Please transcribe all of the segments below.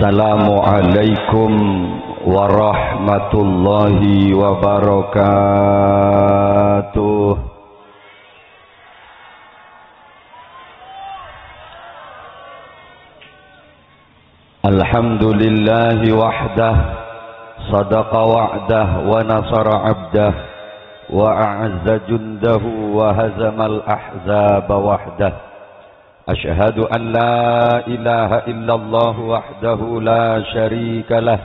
Assalamualaikum warahmatullahi wabarakatuh. Alhamdulillahi wahdah, sadaqa wa'dah wa nasara abdah, wa a'azza jundahu wa hazamal ahzaba wahdah. Ashhadu an la ilaha illallah wahdahu la syarika lah,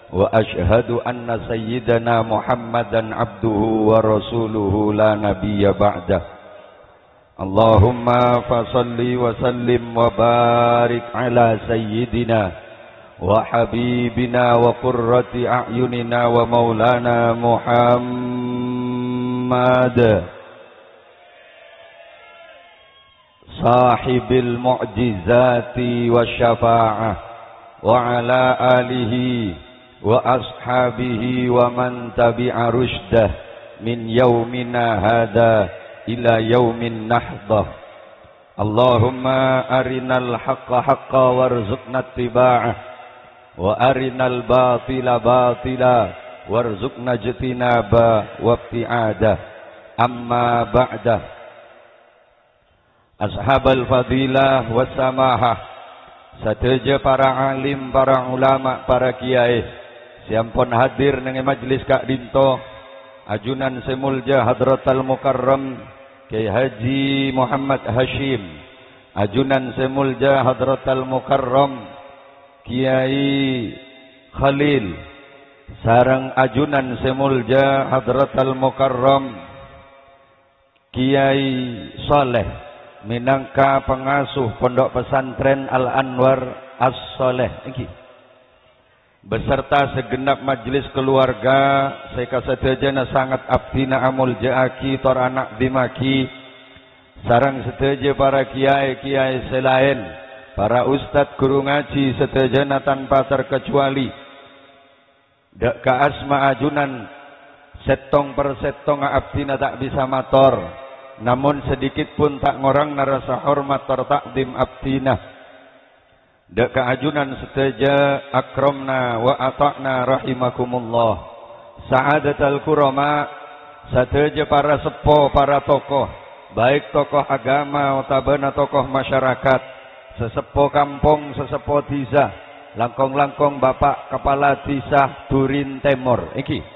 wa ashhadu anna sayyidana Muhammadan abduhu wa rasuluhu la nabiyya ba'dah. Allahumma fasalli wa sallim wa barik ala sayyidina wa habibina wa qurrati a'yunina wa maulana Muhammad sahibil mu'jizati wa syafa'ah wa ala alihi wa ashabihi wa man tabi'a rushdah min yaumina hadha ila yaumin nahdah. Allahumma arinal haqqa haqqa warzuqna ittiba'ah wa arinal batila batila warzuqna ijtinaba wa ibti'adah. Amma ba'dah. Ashabal fadilah wassamahah, sateja para alim, para ulama, para kiai, siampun hadir nang majlis Kak Dinto, ajunan semulja Hadratal Mukarram Kiai Haji Muhammad Hashim, ajunan semulja Hadratal Mukarram Kiai Khalil, sarang ajunan semulja Hadratal Mukarram Kiai Saleh minangka pengasuh Pondok Pesantren Al-Anwar As-Soleh iki, beserta segenap majlis keluarga seka sedayana sangat abdina amul jaaki tor anak dimaki, sarang sedaya para kiai-kiai selain, para ustadz guru ngaji sedayana tanpa terkecuali, dak ka asma ajunan setong per setong abdina tak bisa mator, namun sedikit pun tak ngorang narasa hormat tor takdim abdina. Dak keajunan seteja akramna wa ata'na rahimakumullah. Sa'adatul kurama, seteja para sepo, para tokoh, baik tokoh agama utabana tokoh masyarakat, sesepo kampung, sesepo desa, langkong-langkong bapak kepala desa Durin Timur iki,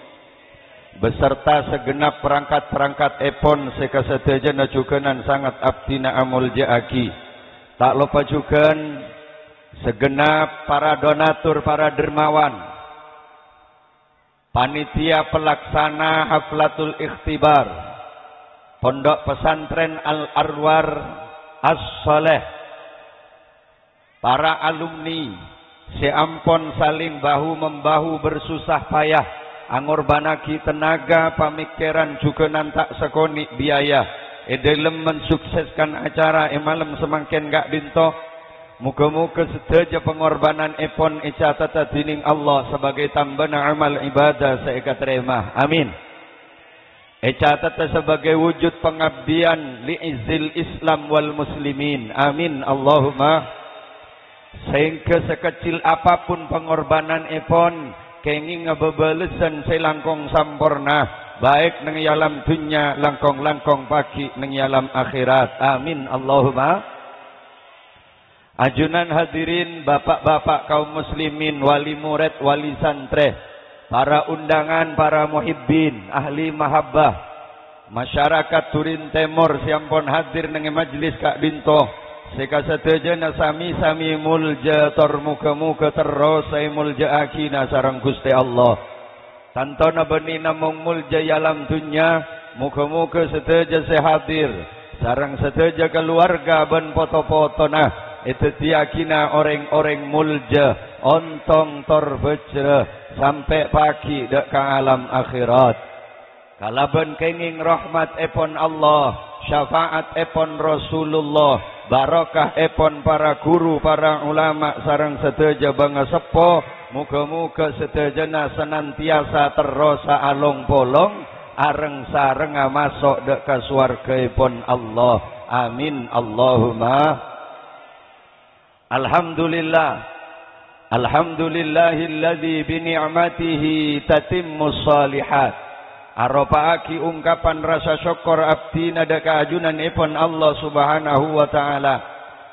beserta segenap perangkat-perangkat epon seka sedayana jukenan sangat abdina amul jaaki. Tak lupa juga segenap para donatur, para dermawan, panitia pelaksana haflatul ikhtibar Pondok Pesantren Al-Anwar As-Soleh, para alumni seampun saling bahu-membahu bersusah payah angorbanaki tenaga pamikiran jukenan tak sekoni biaya dalam mensukseskan acara malam semangkin Kak Dinto. Muga-muga sedaya pengorbanan epon icatata dining Allah sebagai tambana amal ibadah seika terima. Amin. Icatata sebagai wujud pengabdian li'izil Islam wal muslimin. Amin. Allahumma. Sehingga sekecil apapun pengorbanan epon kenging ngebebelesan selangkong sampurna, baik nang yalam dunya langkong-langkong pagi nang yalam akhirat. Amin. Allahumma. Ajunan hadirin bapak-bapak kaum muslimin, wali murid, wali santre, para undangan, para muhibbin, ahli mahabbah, masyarakat Durin Timur siampun hadir nang majlis Kak Dinto, seka sedayana sami-sami mulja tor muga-muga terus ay mulja akina sareng Gusti Allah. Tantona beni namung mulja yalam dunya, muga-muga sedaya sehadir sareng sedaya keluarga ben foto-foto nah itu tiakina orang-orang mulja ontong tor bejre sampai pagi dek ka alam akhirat. Kalaban kenging rahmat epon Allah, syafaat epon Rasulullah, barakah epon para guru, para ulama sareng sedaya bangga sepo, muga-muga sedayana senantiasa terosa along bolong areng sareng masuk dek ka swargaipun Allah. Amin. Allahumma. Alhamdulillah, Alhamdulillahilladzi bi ni'matihi tatimmus shalihat. Aropaaki ungkapan rasa syukur abdi nada kaajunan ipun Allah Subhanahu wa taala.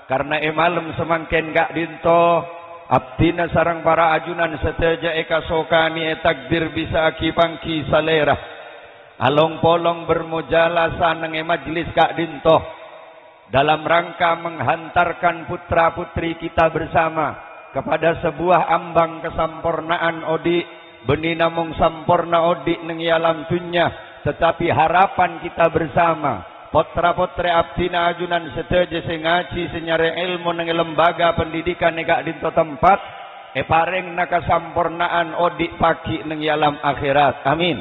Karena malam semangken gak dinto abdi sareng para ajunan seteja eka sokani takdir bisa aki pangki salera. Along polong bermujalasa nang majlis gak dinto dalam rangka menghantarkan putra-putri kita bersama kepada sebuah ambang kesempurnaan odi beni namung sampurna odi neng alam dunya, tetapi harapan kita bersama putra-putri abdina ajunan seteja sing ngaji senyare ilmu neng lembaga pendidikan negak dinto tempat paring nakasampurnaan odi pagi neng alam akhirat, amin.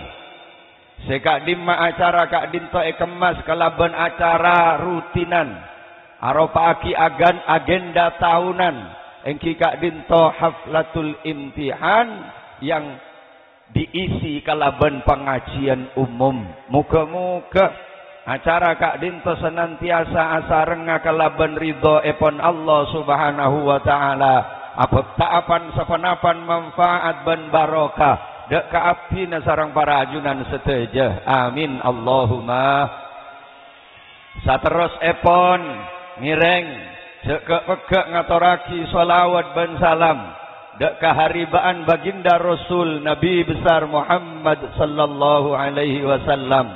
Sekak dimma acara kak dinto kemas kalaban acara rutinan aropa aki agenda tahunan engki kak dinto haflatul imtihan yang diisi kalaban pengajian umum. Muka-muka acara kak dinto senantiasa asarenga kalaban ridho epon Allah Subhanahu wa taala. Apa taapan sapenapan manfaat ban barokah dek ka abdina sareng para ajunan seteja. Amin Allahumma. Saterus epon ngireng Cekak-pekak ngatoraki salawat ban salam dak kaharibaan baginda Rasul Nabi besar Muhammad sallallahu alaihi wasallam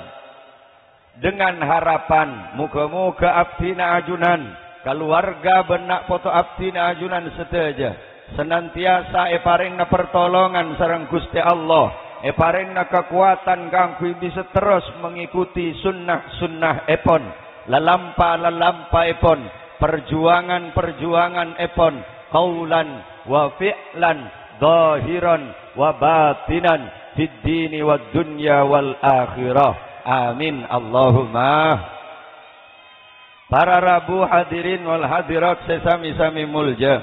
dengan harapan muka-muka abdina ajunan keluarga benak foto abdina ajunan seteja senantiasa paringna pertolongan sareng Gusti Allah paringna kekuatan kanggo bisa terus mengikuti sunnah-sunnah epon lalampa epon perjuangan epon qaulan wa fi'lan zahiran wa batinan fid dini wad dunya wal akhirah, amin Allahumma. Para rabu hadirin wal hadirat sesami-sami mulja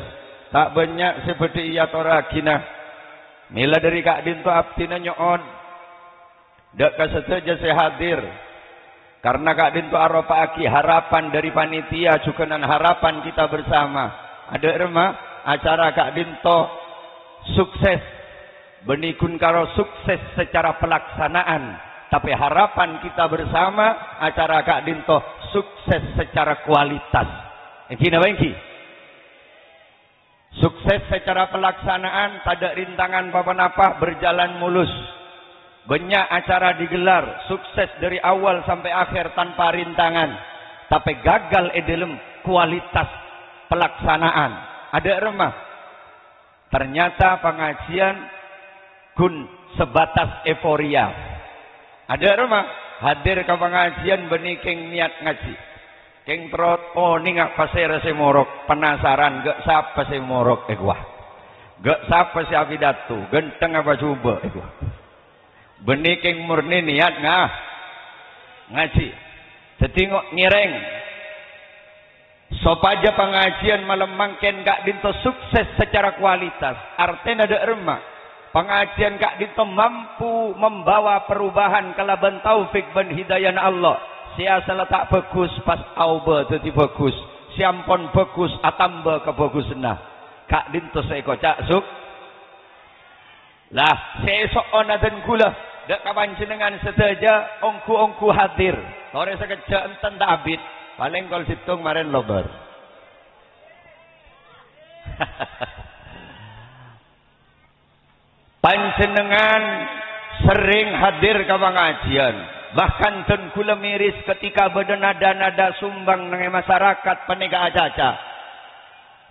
tak banyak seperti iya torakina mila dari kak dinto abdina nyoon dak kaseteja sehadir karena kak dinto aropa aki harapan dari panitia cukunan harapan kita bersama. Ada remah acara kak dinto sukses benikun karo sukses secara pelaksanaan. Tapi harapan kita bersama acara kak dinto sukses secara kualitas. Engki napa engki? Sukses secara pelaksanaan tak ada rintangan apa-apa berjalan mulus. Banyak acara digelar, sukses dari awal sampai akhir tanpa rintangan. Tapi gagal dalam kualitas pelaksanaan. Ada remah. Ternyata pengajian kun sebatas euforia. Ada remah. Hadir ke pengajian beniking niat ngaji. Keng trot, oh ni ngak pasir semorok. Penasaran, gak sapa semorok gua. Gak sapa si abidatu, genteng apa coba gua. Beniking murni niat ngaji. Setingok ngireng. Sopaja pengajian malam mangken kak dinto sukses secara kualitas. Artinya ada remah. Pengajian kak dinto mampu membawa perubahan kalaban taufik ben hidayah Allah. Siasa letak bagus pas auba jadi bagus. Siampon bagus atamba kebagusna. Kak dinto seiko cak suk. Lah seesok onaden gula dak kapanjenengan sedaja ongku hadir. Sore sekejap enten tak abid. Paling kol situng maren lobar. Panjenengan sering hadir ke pengajian. Bahkan ten kula miris ketika nada-nada sumbang nang masyarakat penega acaca.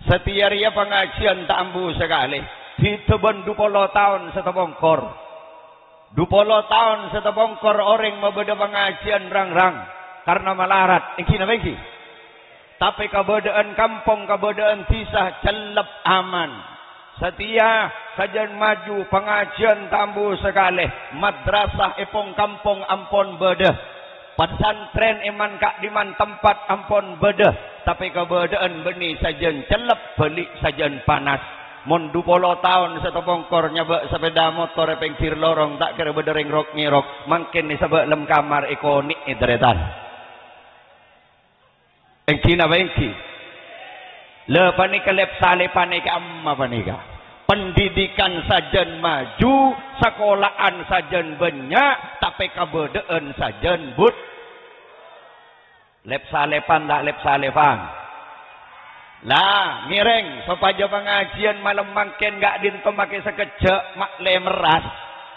Setiap ria pengajian tak ambu sekali. Ditebon 20 tahun setebongkor. 20 tahun setebongkor orang membeda pengajian rang-rang karena malarat. Iki napa iki? Tapi kabodaan kampung, kabodaan tisah celep aman. Setia kajian maju pengajian tambu sekali. Madrasah epong kampung ampon beda. Pesantren iman kak diman tempat ampon beda. Tapi kabodaan beni sajian celep balik sajian panas. Mon 20 tahun satu bongkor nyabak sepeda motor pengkir lorong tak kira bedereng rok ngirok mungkin ni sabak lem kamar ikonik idretan engki na bengki le panika lep sale panika amma panika pendidikan sajen maju, sekolahan sajen banyak, tapi kabedeen sajen but. Lep salepan tak lep salepan. Lah, mireng supaya pengajian malam mangken gak dinto make sekejap mak le meras.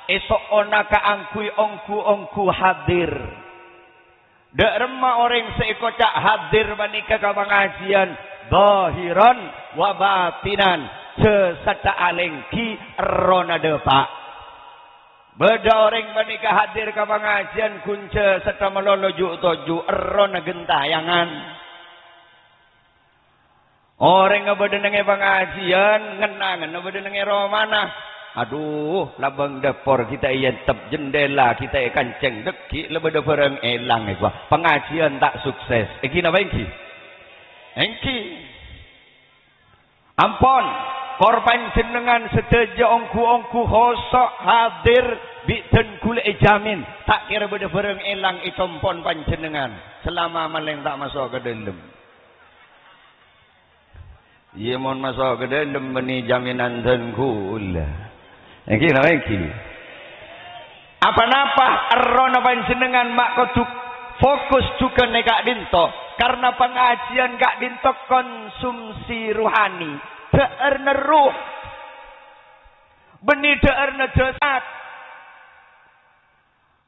Esok ona ka angkui ongku hadir. Dek remah orang seikocak hadir manika ka pengajian. Zahiran wa batinan. Sesata alengki rona depak. Beda orang manika hadir ka pengajian kunce serta melolojuk toju rona gentayangan. Orang ngebedenenge pengajian ngenangan ngebedenenge romana. Aduh, labang dapur kita iya tep jendela kita ikan ceng deki lebih dapurang elang gua. Pengajian tak sukses. Iki napa iki? Engki. Ampun, korban jenengan sedeja ongku hosok hadir biten kule jamin tak kira beda elang itompon panjenengan selama maleng tak masuk ke dalam. Iya mon masuk ke dalam beni jaminan dan kula. Engki napa engki? Apa-apa erona panjenengan mak kudu fokus juga nek dinto karena pengajian gak dinto konsumsi ruhani. Deerne ruh. Beni deerne jasad.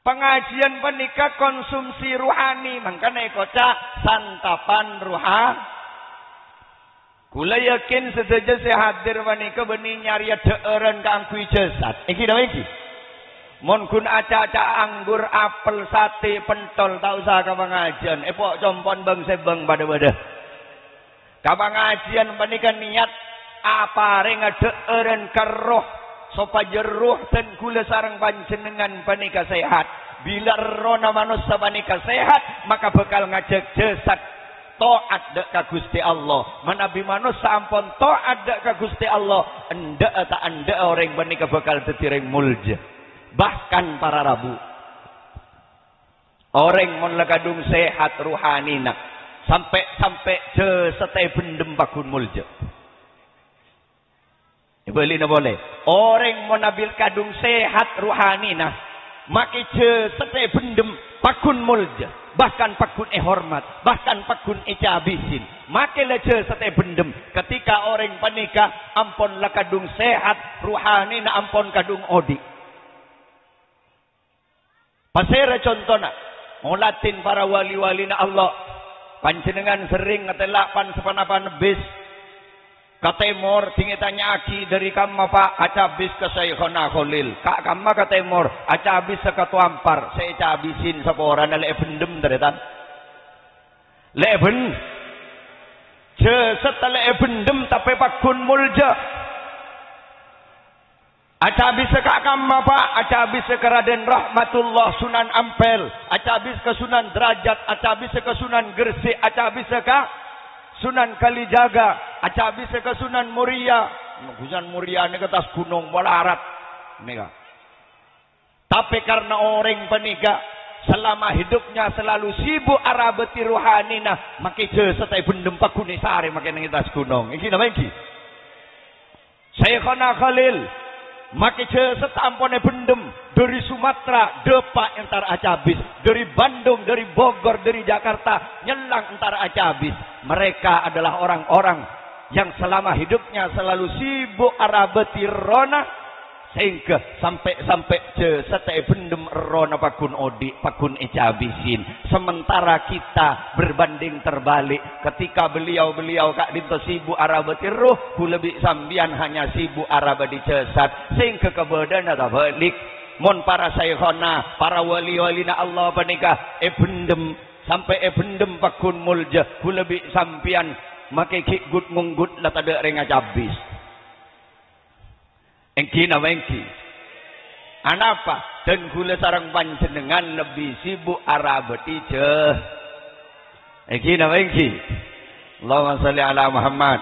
Pengajian penikah konsumsi ruhani. Makanya kocak santapan ruhani. Kula yakin sedaja saya hadir menika benih nyari deeren keangkui jasad. Iki nama iki. Mon kun aca-aca anggur, apel, sate, pentol, tak usah ke pengajian. Epok compon bang sebang pada-pada. Ke pengajian menika niat apa ring deeren keroh supaya ruh dan kula sareng panjenengan menika sehat. Bila rona manusia menika sehat, maka bakal ngajak jasad taat dak ka Gusti Allah. Manabi manusia ampun taat dak ka Gusti Allah, endak tak endak orang menika bakal tetireng mulja. Bahkan para rabu. Orang mun lakadung sehat ruhanina sampai setay bendem bakun mulja. Boleh na boleh. Orang mun nabil kadung sehat ruhanina maki setay bendem pakun mulja. Bahkan pakun hormat, bahkan pakun cabisin. Makilah setay bendem ketika orang panika ampun lakadung sehat ruhani na ampun kadung odi. Pasera contohna, mulatin para wali-wali na Allah. Panjenengan sering ngetelapan sepanapan bis. Katemor tingitanya aki dari kamma pak acabis ke Syekhona Khalil. Kak kamma katemor acabis ke Tuampar. Saya cabisin sapora na leebendem deretan. Leeben. Setelah leebendem tapi pakun mulja. Acabis ke kamma pak acabis ke Raden Rahmatullah Sunan Ampel. Acabis ke Sunan Derajat. Acabis ke Sunan Gresik. Acabis ke Sunan Kalijaga, acabis ke Sunan Muria. Sunan Muria ini ke atas gunung Molarat. Tapi karena orang penika selama hidupnya selalu sibuk arabati ruhanina, maka setai bendem pakuni sare maka nang atas gunung. Iki napa iki? Syekhona Khalil, maka setampone bendem dari Sumatera depak entar acabis, dari Bandung, dari Bogor, dari Jakarta nyelang entar acabis. Mereka adalah orang-orang yang selama hidupnya selalu sibuk arabati rona sehingga sampai setai bendem rona pakun odi pakun cabisin. Sementara kita berbanding terbalik ketika beliau kak dinto sibuk arabati ruh, ku lebih sambian hanya sibuk arabati jasad sehingga kebedan atau balik. Mon para saykhona, para wali-wali na Allah panikah bendem sampai bendem pakun mulja, ku lebih sampian make kikgut ngunggut la tada renga cabis. Engki na engki. Anapa? Dan kula sarang panjenengan lebih sibuk arabati je. Engki na engki. Allahumma shalli ala Muhammad.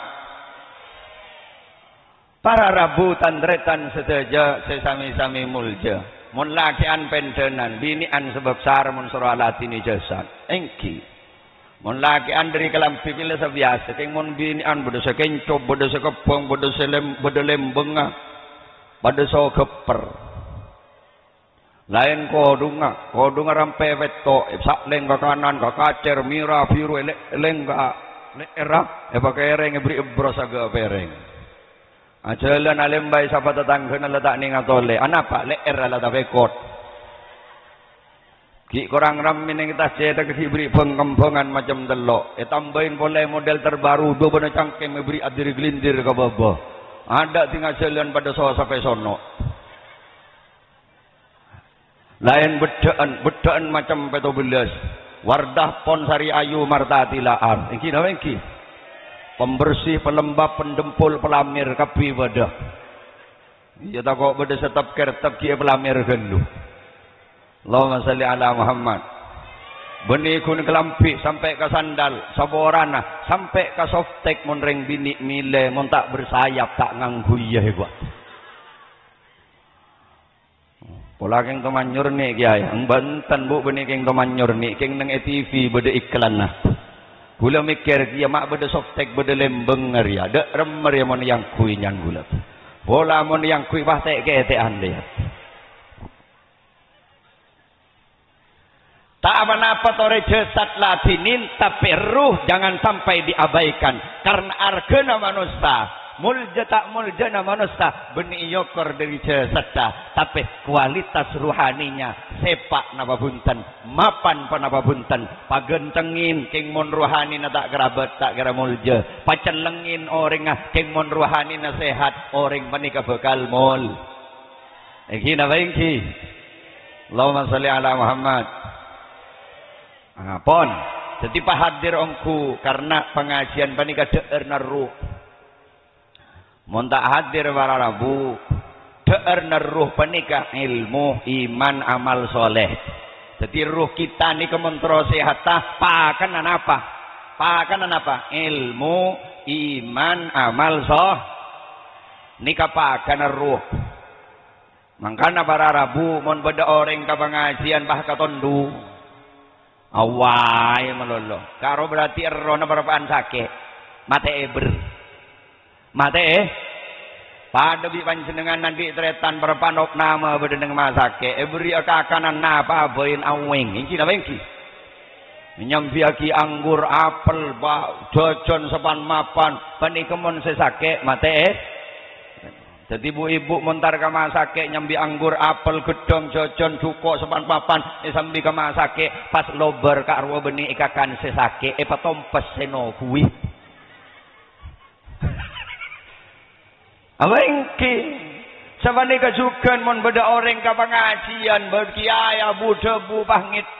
Para rabu tandretan sedaja sesami-sami mulja. Mun lakian pendenan, binian sebab sar mun suralatini jasad. Engki. Mun laki andri kelampi pila sabiasa keng mun binian beda sekencob beda sekepong beda lembeng beda so keper lain kodunga rampe veto sak leng ke kanan ke kacer mira biru leng ke era pakai ereng beri ebros aga pereng ajalan alembai sapa tetangga letak ning atole anapa leer ala tapekot ki kurang ram ning kita cetak diberi pengkembangan macam delok tambahin boleh model terbaru do bener cangkem beri adiri gelindir ke bawah ada tinggal jalan pada soal sampai sono lain bedaan macam peto belas wardah pon sari ayu martati laar iki nawe iki pembersih pelembab pendempul pelamir kapi wadah iya tak kok beda setap kertap kia pelamir gelu Allahumma salli ala Muhammad benih kun kelampi sampai ke sandal saborana sampai ke softek mun reng bini mile mun tak bersayap tak ngangguya gua pola keng tomanyur ni kiai ang bantan bu benih keng tomanyur ni keng nang TV beda iklan nah gula mikir dia mak beda softek beda lembeng ngari ada remer ya mon yang kui nyan gula pola mon yang kui pahtek ke etean dia tak apa-apa tore jasad latinin tapi ruh jangan sampai diabaikan karena argana manusia mulja tak mulja na manusia benih yokor dari jasad tapi kualitas ruhaninya sepak napa bunten mapan panapa bunten pagentengin keng mon ruhani na tak kerabat tak kera mulja pacelengin orang keng mon ruhani na sehat orang menikah bekal mul iki na bengki Allahumma salli ala Muhammad pon jadi hadir ongku karena pengajian panika deer naruh mun tak hadir para rabu deer naruh panika ilmu iman amal soleh jadi ruh kita ni kementro sehat pakanan apa ilmu iman amal nika pakanan ruh mangkana para rabu mun beda orang ka pengajian bah katondu awai melolo karo berarti erona berapaan sakit mate pada bi panjenengan nanti tretan berpanop nama bedeneng masake beri akakanan napa bain aweng iki napa iki nyambiaki anggur apel jojon sepan mapan panikemon sesake mate jadi ibu-ibu montar ke masake nyambi anggur apel gedong jojon cuko sepan papan sambi ke masake pas lober kak arwa benih ikakan sesake patompes seno kuwi apa ingki sabani kajukan mon beda orang ke pengajian berkiai abu debu pangit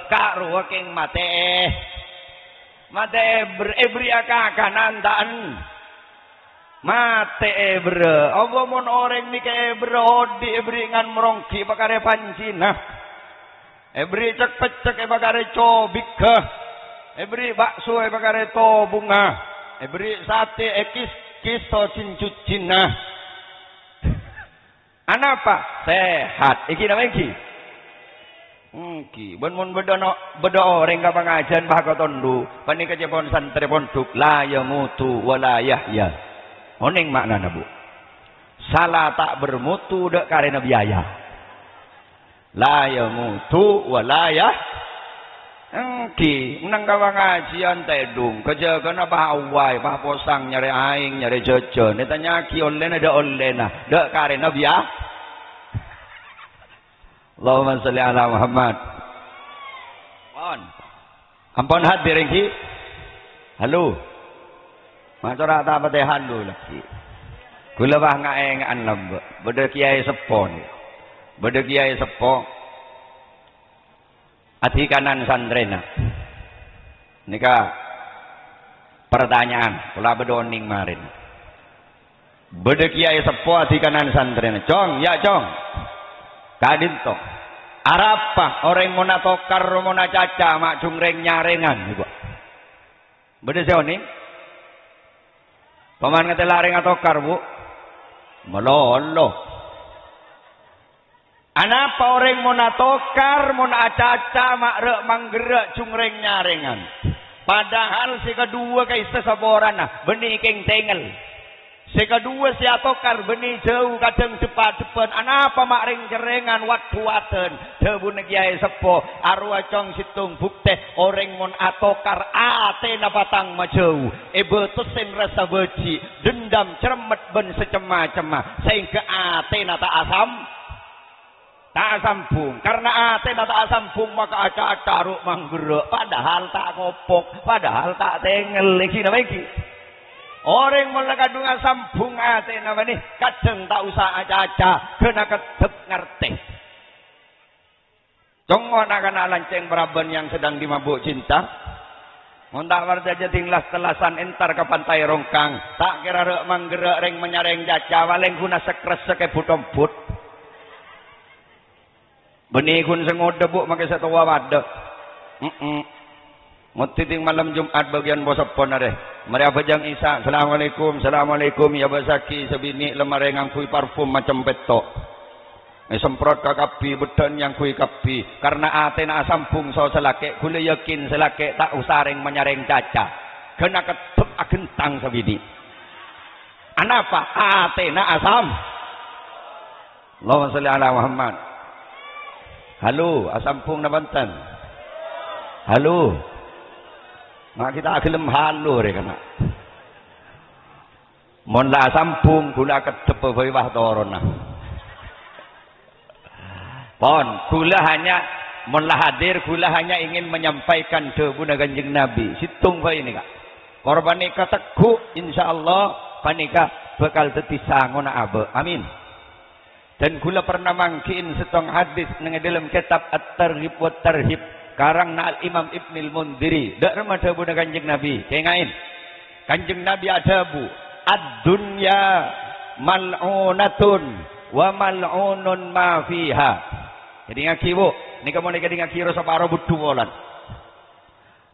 kak arwa keng mate beri akakanan taan mate ebre apa mon orang ni ke ebre hodi ebri ngan merongki pakare pancina ebri cek pecek pakare cobik ebri bakso pakare to bunga ebri sate kiso cincut cina anapa sehat iki nama iki ki bon mon beda orang ka pengajian bah ka tondu panika jepon santri ponduk la yamutu wala yahya oning makna bu salah tak bermutu dek karena biaya la yamutu walaya engki menang kawan ngajian tedung kerja kena bah awai bah posang nyari aing nyari jojo netanya ki online ada online dek karena biaya Allahumma salli ala Muhammad ampun hadir engki halo macara tak patehan dulu lagi. Gula bah ngaengan lambe. Beda kiai sepo ni. Beda kiai sepo. Hati kanan sandrena. Nika pertanyaan. Kula bedoning marin. Beda kiai sepo hati kanan sandrena. Cong, ya cong. Kadin to. Arapa orang mona tokar mona caca mak jungreng nyarengan juga. Beda seoning. Paman kata lareng atau karbu melolo anapa orang mau natokar mau acaca makrek manggerak cungreng nyarengan Padahal si kedua kai sesaboran nah benih keng tengel. Si kedua si atokar benih jauh kadang cepat-cepat. Anapa mak ring-kerengan wat-waten. Debu negiai sepo arwah cong situng bukte orang mon atokar ate na batang majau. Betusin rasa beci dendam cermet ben secema-cema sehingga ate na tak asam. Tak sambung karena ate tak sambung maka aca-aca ruk manggerek padahal tak ngopok padahal tak tengel iki napa iki orang mulai kadung sambung ate napa nih kadang tak usah aca-aca kena kedep ngerti congon akan lanceng Praban yang sedang dimabuk cinta muntak warga jatinglas telasan entar ke pantai Rongkang tak kira rek manggerek ring menyareng jaca waleng guna sekres seke butomput benih kun sengode bu makai satu wawade. Mutiting malam Jumat bagian bosapon ada. Mari abajang Isa. Assalamualaikum, assalamualaikum ya basaki sebini lemari ngangkui parfum macam petok. Semprot ke kapi beton yang kui kapi. Karena atena sampung so selake. Kule yakin selake tak usaring menyareng caca. Kena ketep agentang sebini. Anapa atena asam? Allahumma sholli ala Muhammad. Halo, asampung na Banten. Halo. Mak kita gelem halo rek kana. Mon la asampung kula kedep bawah torona. Pon, kula hanya mon la hadir kula hanya ingin menyampaikan debuna Kanjeng Nabi. Situng bae ini Kak. Korban nikah teguh insyaallah panika bakal dadi sangona abe. Amin. Dan gula pernah mangkin setong hadis nang dalam kitab At-Targhib wa Tarhib karang na Imam Ibnul Mundhiri dak remada buna Kanjeng Nabi kengain Kanjeng Nabi adabu ad-dunya mal'unatun wa mal'unun ma fiha jadi ngaki bu nika mau nika ngaki ro saparo budu wolan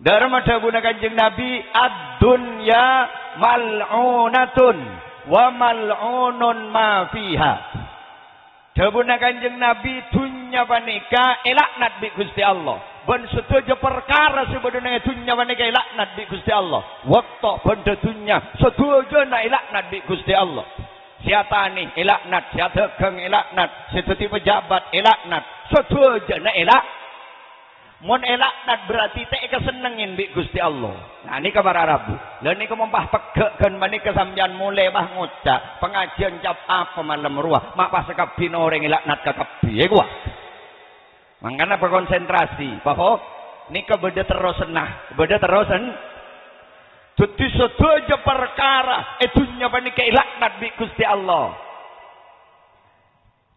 dak remada buna Kanjeng Nabi ad-dunya mal'unatun wa mal'unun ma fiha Dabuna Kanjeng Nabi dunya panika elaknat bi Gusti Allah. Ben setuju perkara sebenarnya dunya panika elaknat bi Gusti Allah. Waktu benda dunya setuju na elaknat bi Gusti Allah. Siapa ni elaknat, siapa dagang elaknat, setuti pejabat elaknat, setuju na elak. Mon elaknat berarti teh kesenengin bi Gusti Allah. Nah ini kabar Arabu. Lalu ini kemumpah pegekkan manika sampean mulai bah ngocak pengajian cap apa malam ruah mak pas kabin orang elaknat ke kabi ya gua. Mangkana berkonsentrasi bahwa nika beda terusan nah beda terusan. Jadi setuju perkara itunya panika elaknat bi Gusti Allah.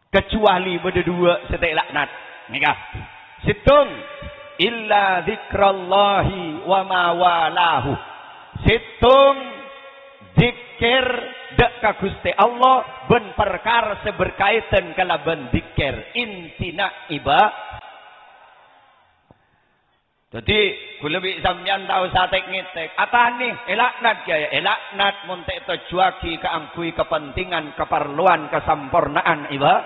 Kecuali beda dua setek elaknat. Nika. Situng illa zikrallahi wa ma walahu. Situng zikir dek ka Gusti Allah ben perkara seberkaitan kalaban zikir intina iba. Jadi kula bi sampeyan tahu satek ngetek atane elaknat gaya elaknat muntek tujuaki keangkui kepentingan keperluan kesampurnaan iba.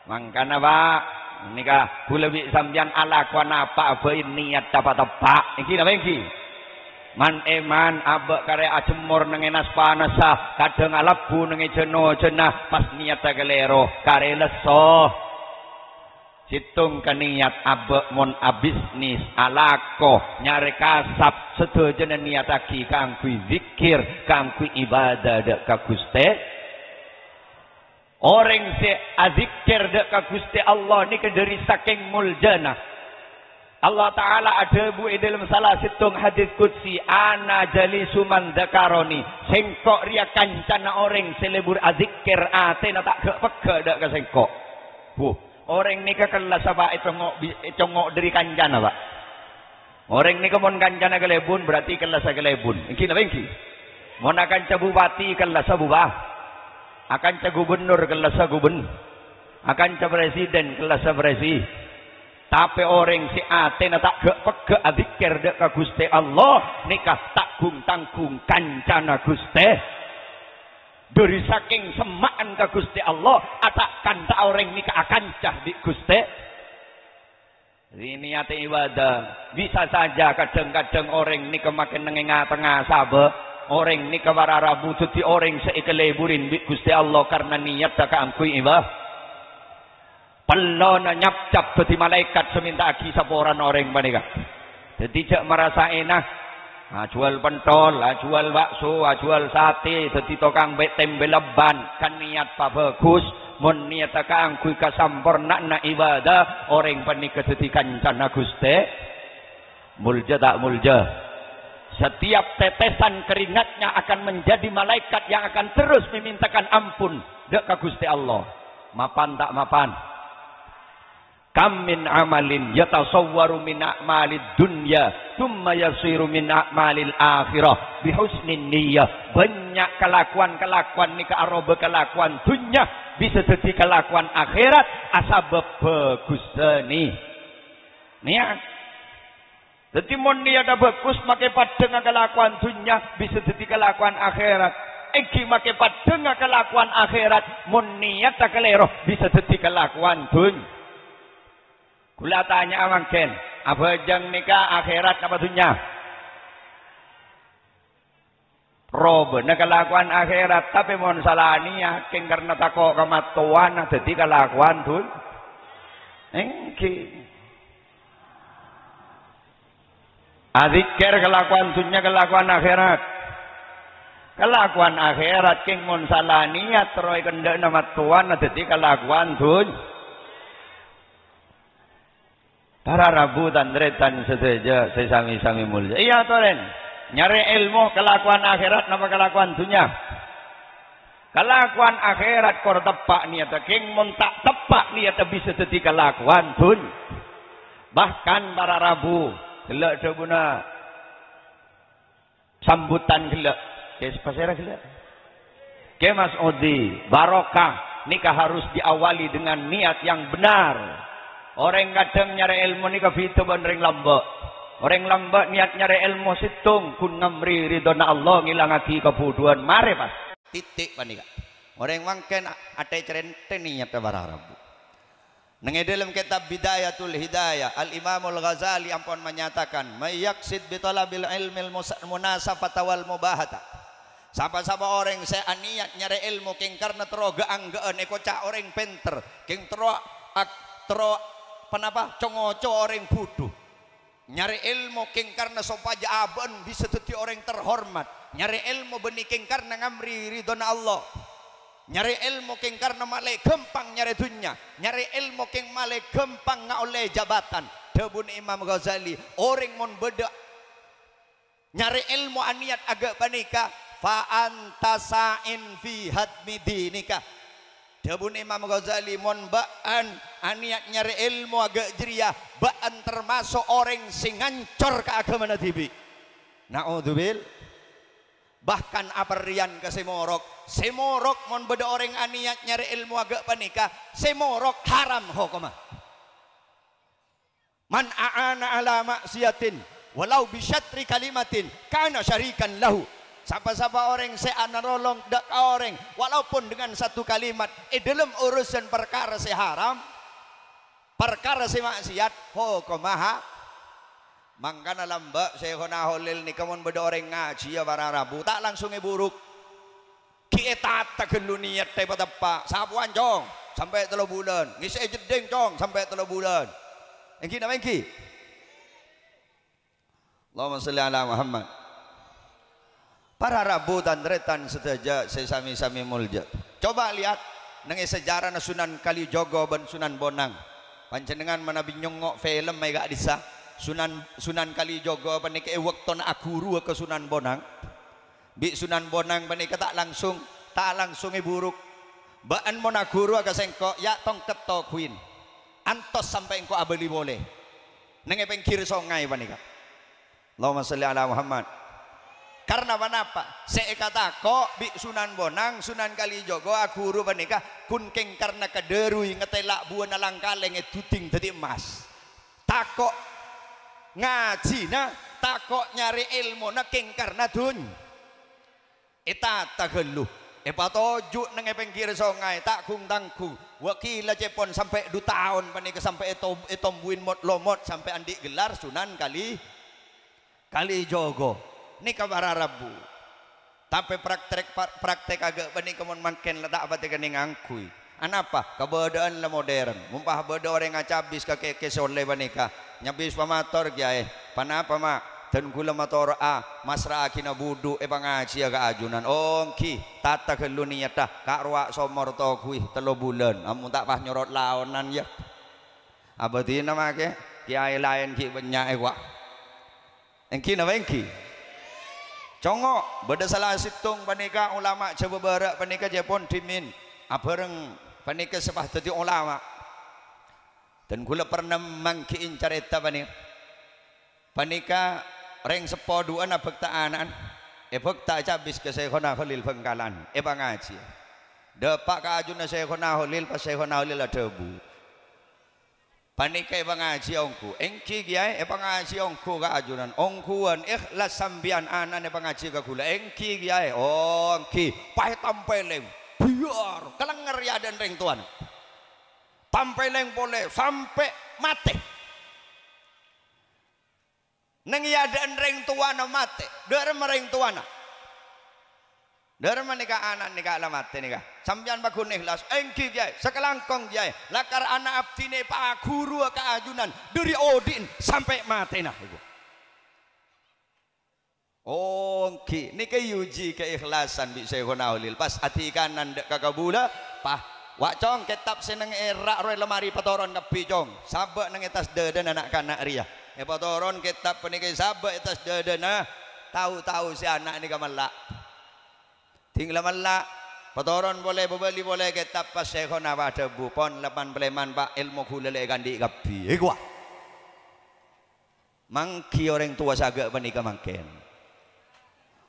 Mangkana Pak nika kula bi sampeyan alakuan apa abe niat tepat-tepat iki napa iki man eman abek kare acemur nang enas panasa kadang alabu nang jeno jenah pas niat kelero kare leso citung ka niat abek mon abisnis alako nyare kasap sedojene niataki kanggo zikir kanggo ibadah dek ka Gusti. Orang si azikir dek ka Gusti Allah ni dari saking muljana. Allah Ta'ala ada bu dalam salah situng hadis qudsi ana jalisu man dzakaroni sengkok ria kancana orang selebur azikir atena tak pege dek ka sengkok. Bu, orang ni kelas apa congok dari kancana Pak. Orang ni mon kancana kelebun berarti kelas kelebun. Iki napa iki? Mon kanca bupati kelas bupati. Akan ca gubernur kelas gubernur, akan ca presiden kelas presiden. Tapi orang si ate na tak pege adzikir dek ka Gusti Allah nikah takgung tanggung kancana Gusti. Dari saking semaan ka Gusti Allah atakan tak orang nikah akan cah di Gusti. niat ibadah bisa saja kadang-kadang orang ni kemakin nengah tengah sabar orang ni kewara rabu dadi orang seikeleburin bi Gusti Allah karena niat tak angkui ibadah pelona nyap-cap dadi malaikat seminta agi saporan orang panika dadi jak merasa enak jual pentol jual bakso jual sate dadi tukang tempe leban kan niat pa bagus mun niat kaangkui kasampurnana ibadah orang panika dadi kancana Gusti mulja tak mulja setiap tetesan keringatnya akan menjadi malaikat yang akan terus memintakan ampun dek ka Gusti Allah mapan tak mapan kam min amalin yatasawwaru min a'malid dunya thumma yasiru min a'malil akhirah bihusnin niyyah banyak kelakuan-kelakuan ni kaaroba kelakuan dunya bisa jadi kelakuan akhirat asabab bagus ni niat jadi mun niat bagus make padeng kelakuan dunya bisa jadi kelakuan akhirat iki make padeng kelakuan akhirat mun niat tak kelero bisa jadi kelakuan dunya kula tanya mangken apa jang nikah akhirat apa dunya robena kelakuan akhirat tapi mon salani yakin karena takok kematuan dadi kelakuan dun engki adzikir kelakuan dunya kelakuan akhirat kelakuan akhirat king mon salani troy kendana matuan dadi kelakuan dun para rabu dan retan sedaja sesami-sami mulia iya toren nyari ilmu kelakuan akhirat nama kelakuan dunia kelakuan akhirat kor tepak niat king mun tak tepak niat bisa jadi kelakuan dun bahkan para rabu gelak debuna sambutan gelak kes pasera gelak ke Mas Odi barokah nikah harus diawali dengan niat yang benar orang kadang nyari ilmu ni kafitu bandring lambak orang lambak niat nyari ilmu situng kun ngamri ridona Allah ngilangaki kebuduan mare pas titik panika orang mangken ate cerente niat bararabu nang dalam kitab Bidayatul Hidayah Al Imamul Ghazali ampun menyatakan may yaksid bi talabil ilmil munasafata wal mubahata sapa-sapa orang saya niat nyari ilmu king karena teroga anggaan eko cak orang penter king tero penapa congoco orang bodoh nyari ilmu king karena sopaja aban bisa jadi orang terhormat nyari ilmu benih king karena ngamri ridona Allah nyari ilmu king karena malai gempang nyari dunya nyari ilmu king malai gempang oleh jabatan debun Imam Ghazali orang mon beda nyari ilmu aniat agak panika fa antasa'in fi hadmi dinika debun Imam Ghazali mon baan aniat nyari ilmu agak jeria baan termasuk orang sing ngancor ke agama natibi naudzubil bahkan aparian ke semorok mon beda orang aniat nyari ilmu agak panika semorok haram hukuma man a'ana ala maksiatin walau bisyatri kalimatin kana syarikan lahu siapa-siapa orang saya nolong dak orang walaupun dengan satu kalimat dalam urusan perkara seharam perkara semaksiat hukumaha mangkana lamba syekhona holil ni kamun beda orang ngaji ya para rabu tak langsung buruk kita tak gelu niat teh tepak sapuan cong sampai 3 bulan ngisi jeding cong sampai 3 bulan engki nama engki Allahumma sholli ala Muhammad para rabu dan retan sedaja sesami-sami mulja coba lihat nengi sejarah Sunan Kalijogo dan Sunan Bonang panjenengan manabi nyongok film may gak disa Sunan Kalijogo panika waktu na aguru ke Sunan Bonang bi Sunan Bonang panika tak langsung buruk baan mo na guru aga sengko ya tong ketokuin antos sampai engko abeli boleh nengi pengkir songai panika Allahumma sholli ala Muhammad karena kenapa? Saya kata kok bi Sunan Bonang, Sunan Kalijogo, aguru panika kun keng karena kaderui ngetelak buana langkaleng eduting dadi emas. Takok ngaji na, takok nyari ilmu na keng karena dun. Eta tageluh patojuk nang pinggir sungai tak kung tangku wakila cepon sampai 2 tahun panika sampai etombuin mot lomot sampai andi gelar Sunan kali jogo ni kabara Rabu tapi praktek agak panika mon makin letak batik ning angkui anapa kebedaan la modern mumpah beda orang ngacabis ke soleh panika nyabis pamator giae panapa mak dan gula motor masra kina budu pangaji aga ajunan ongki tata kelu niata kak ruak somor to kui 3 bulan amun tak pah nyorot laonan ya abadina make kiai lain ki banyak wa engki na engki congok beda salah situng panika ulama coba barak panika Jepun dimin abareng panika sepah dadi ulama dan gula pernah mangkiin carita panika reng sepoduan abek taanan bekta cabis ke Syekhona Khalil Bengkalan pangaji depak ka ajuna Syekhona Khalil pas Syekhona Khalil debu panika pangaji ongku engki giai pangaji ongku ka ajunan ongkuan ikhlas sambian anan pangaji ka gula engki giai ongki pahe tampeleng biar kelenger ya dan reng tuan tampeleng boleh sampai mati nang iadaan reng tuana mate dari mereng tuana dari menika anak nika alamate nika sampean bagun ikhlas engki jai sekelangkong jai lakar anak abdine pak guru ka ajunan dari odin sampai mate nah ongki nika yuji keikhlasan bi Syekhona Khalil pas ati kanan dek kakabula pah wacong kitab seneng erak roy lemari patoron kepi cong sabak nang etas deden anak kanak ria patoron kitab peniki sabak etas dedena tahu-tahu si anak ini kamalak tinggal malak patoron boleh beli boleh kitab pas Syekhona pada bupon 8 peleman pak ilmu kulele gandi kapi gua mangki orang tua sagak penika mangken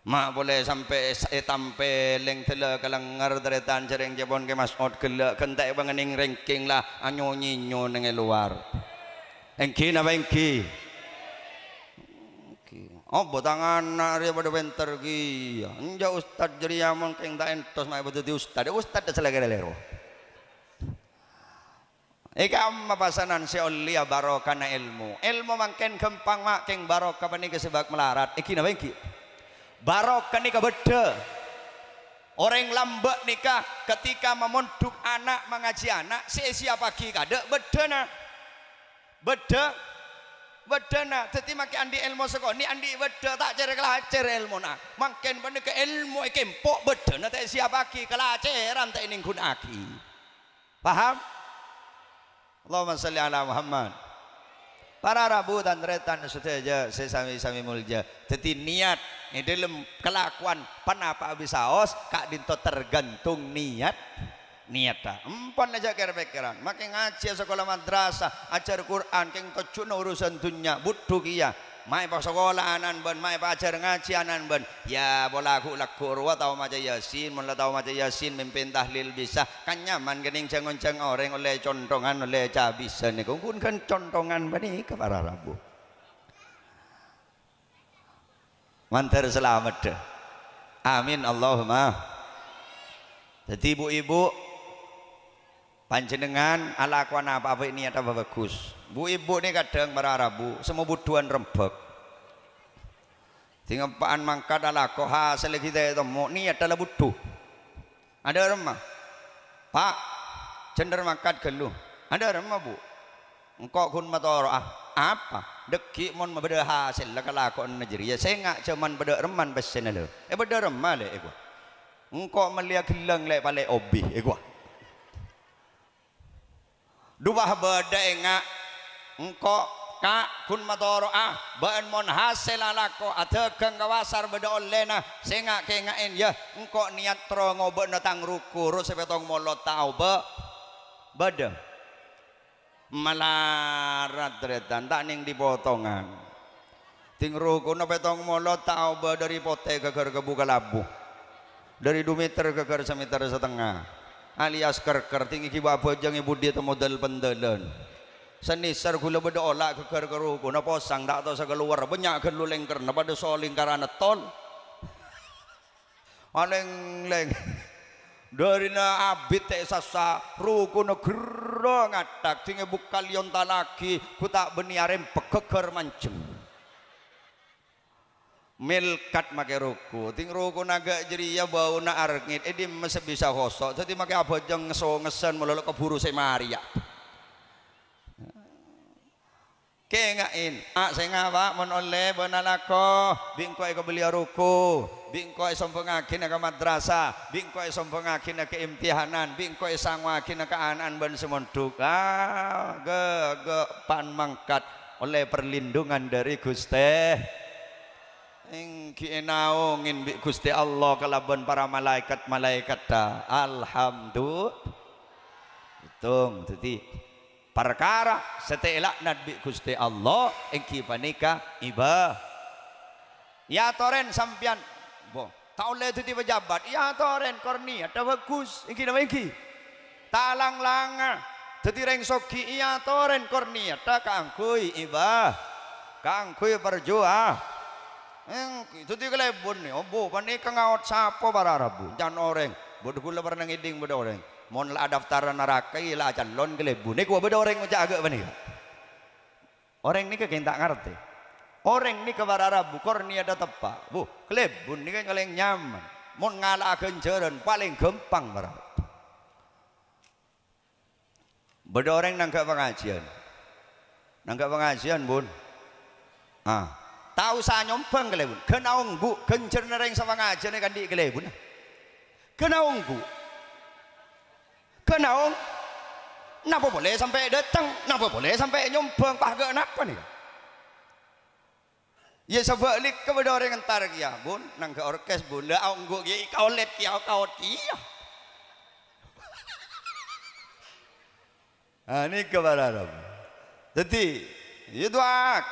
mak boleh sampai tampeleng tela kalangar deretan cereng jebon ke masot kelak kentai bangening ranking lah anyo nyinyo nang luar engki na engki oh botangan ari pada winter ki anja ustad jadi amon keng tak entos mai betul ustad selagi lero ikam mapasanan si olia barokana ilmu mangken gempang mak keng barokah panika sebab melarat iki na engki barokah nikah beda orang lambak nikah ketika memonduk anak mengaji anak sia pagi kada beda na teti maki andi ilmu sekoni andi beda tak cere kelacer ilmu na makin bener ke ilmu kempok beda na tak sia pagi kelaceran tak ining gunaki paham Allahumma salli ala Muhammad para Rabu dan retan saja sesami-sami mulja teti niat ini dalam kelakuan panapa bisaos kak dinto tergantung niat tak empon aja kira-pikiran makin ngaji sekolah madrasah ajar Quran keng tocun urusan dunia butuh kia mai pa sekolah anan ben mai pa ajar ngaji anan ben ya bola aku laku ruwa tau maca yasin mun tau maca yasin mimpin tahlil bisa kan nyaman gening jangon-jang orang oleh contongan oleh cabisan niku kun kan contongan bani ke para Rabu mantar selamat deh amin Allahumma jadi ibu-ibu panjenengan alakuan apa ini ada bagus bu-ibu ini kadang para Rabu semua buduan rembek tinggal paan mangkat alako hasil kita temu ini adalah buduh ada remah pak cender mangkat geluh ada remah bu engkau kun motor apa deki mon beda hasil lah kalau negeri ya saya nggak cuman beda reman besen lo beda remah le ego engkau melihat gelang le pale obi ego dua beda enggak engkau kak kun motor bahan mon hasil alako ada keng kawasar beda olena saya nggak kengain ya engkau niat trongo benda tang ruku ru sepetong molot tau beda malarat retan tak ning dipotongan ting ruku no petong molot tau dari pote keker kebuka labu dari 2 meter keker 1,5 meter alias kerker tinggi kiba bojang ibu dia model pendelan senisar gula beda olak keker keruku na posang tak tahu sekeluar banyak gelu lengker na pada soling karena tol oleng dari na abit te sasa ruku negara ngatak sing buka lion talaki ku tak beniarem pekeker manceng milkat make ruku ting ruku naga jadi ya bau na arngit di masih bisa hosok jadi make abojeng ngesen melolok keburu semaria kengain saya ngapa mon oleh benalako bingkoi ke beli ruku bingkoi sompengakin ke madrasah bingkoi sompengakin ke imtihanan bingkoi sangwakin ke anan ben semonduk ge pan mangkat oleh perlindungan dari Gusti engki naungin bi Gusti Allah kalaban para malaikat ta alhamdulillah hitung tadi perkara setelah nabi Gusti Allah engki panika iba ya toren sampian bo tau le itu pejabat ya toren kornia ada bagus engki nama engki talang langa jadi reng soki ya toren kornia ta kangkui iba kangkui berjuang engki jadi kelebon nih obo panika ngawat sapo bararabu jan oreng bodoh gula pernah ngiding bodoh oreng mon la daftaran neraka ila calon kelebu ni ku beda orang macam agak bani orang ni ke tak ngerti orang ni ke bararabu kornia ada tepak bu kelebu ni kan paling nyaman mon ngalah kenceran paling gampang barang beda orang nangkap pengajian bun tahu saya nyompang kelebu kena unggu kencer nereng sama ngajian kan di kelebu kena unggu kenaung napa boleh sampai datang napa boleh sampai nyombang pahga napa nih ya sebalik kepada orang entar kia bun nang ke orkes bun dah anggo kia kau let kia kau tia ini kebararabu jadi itu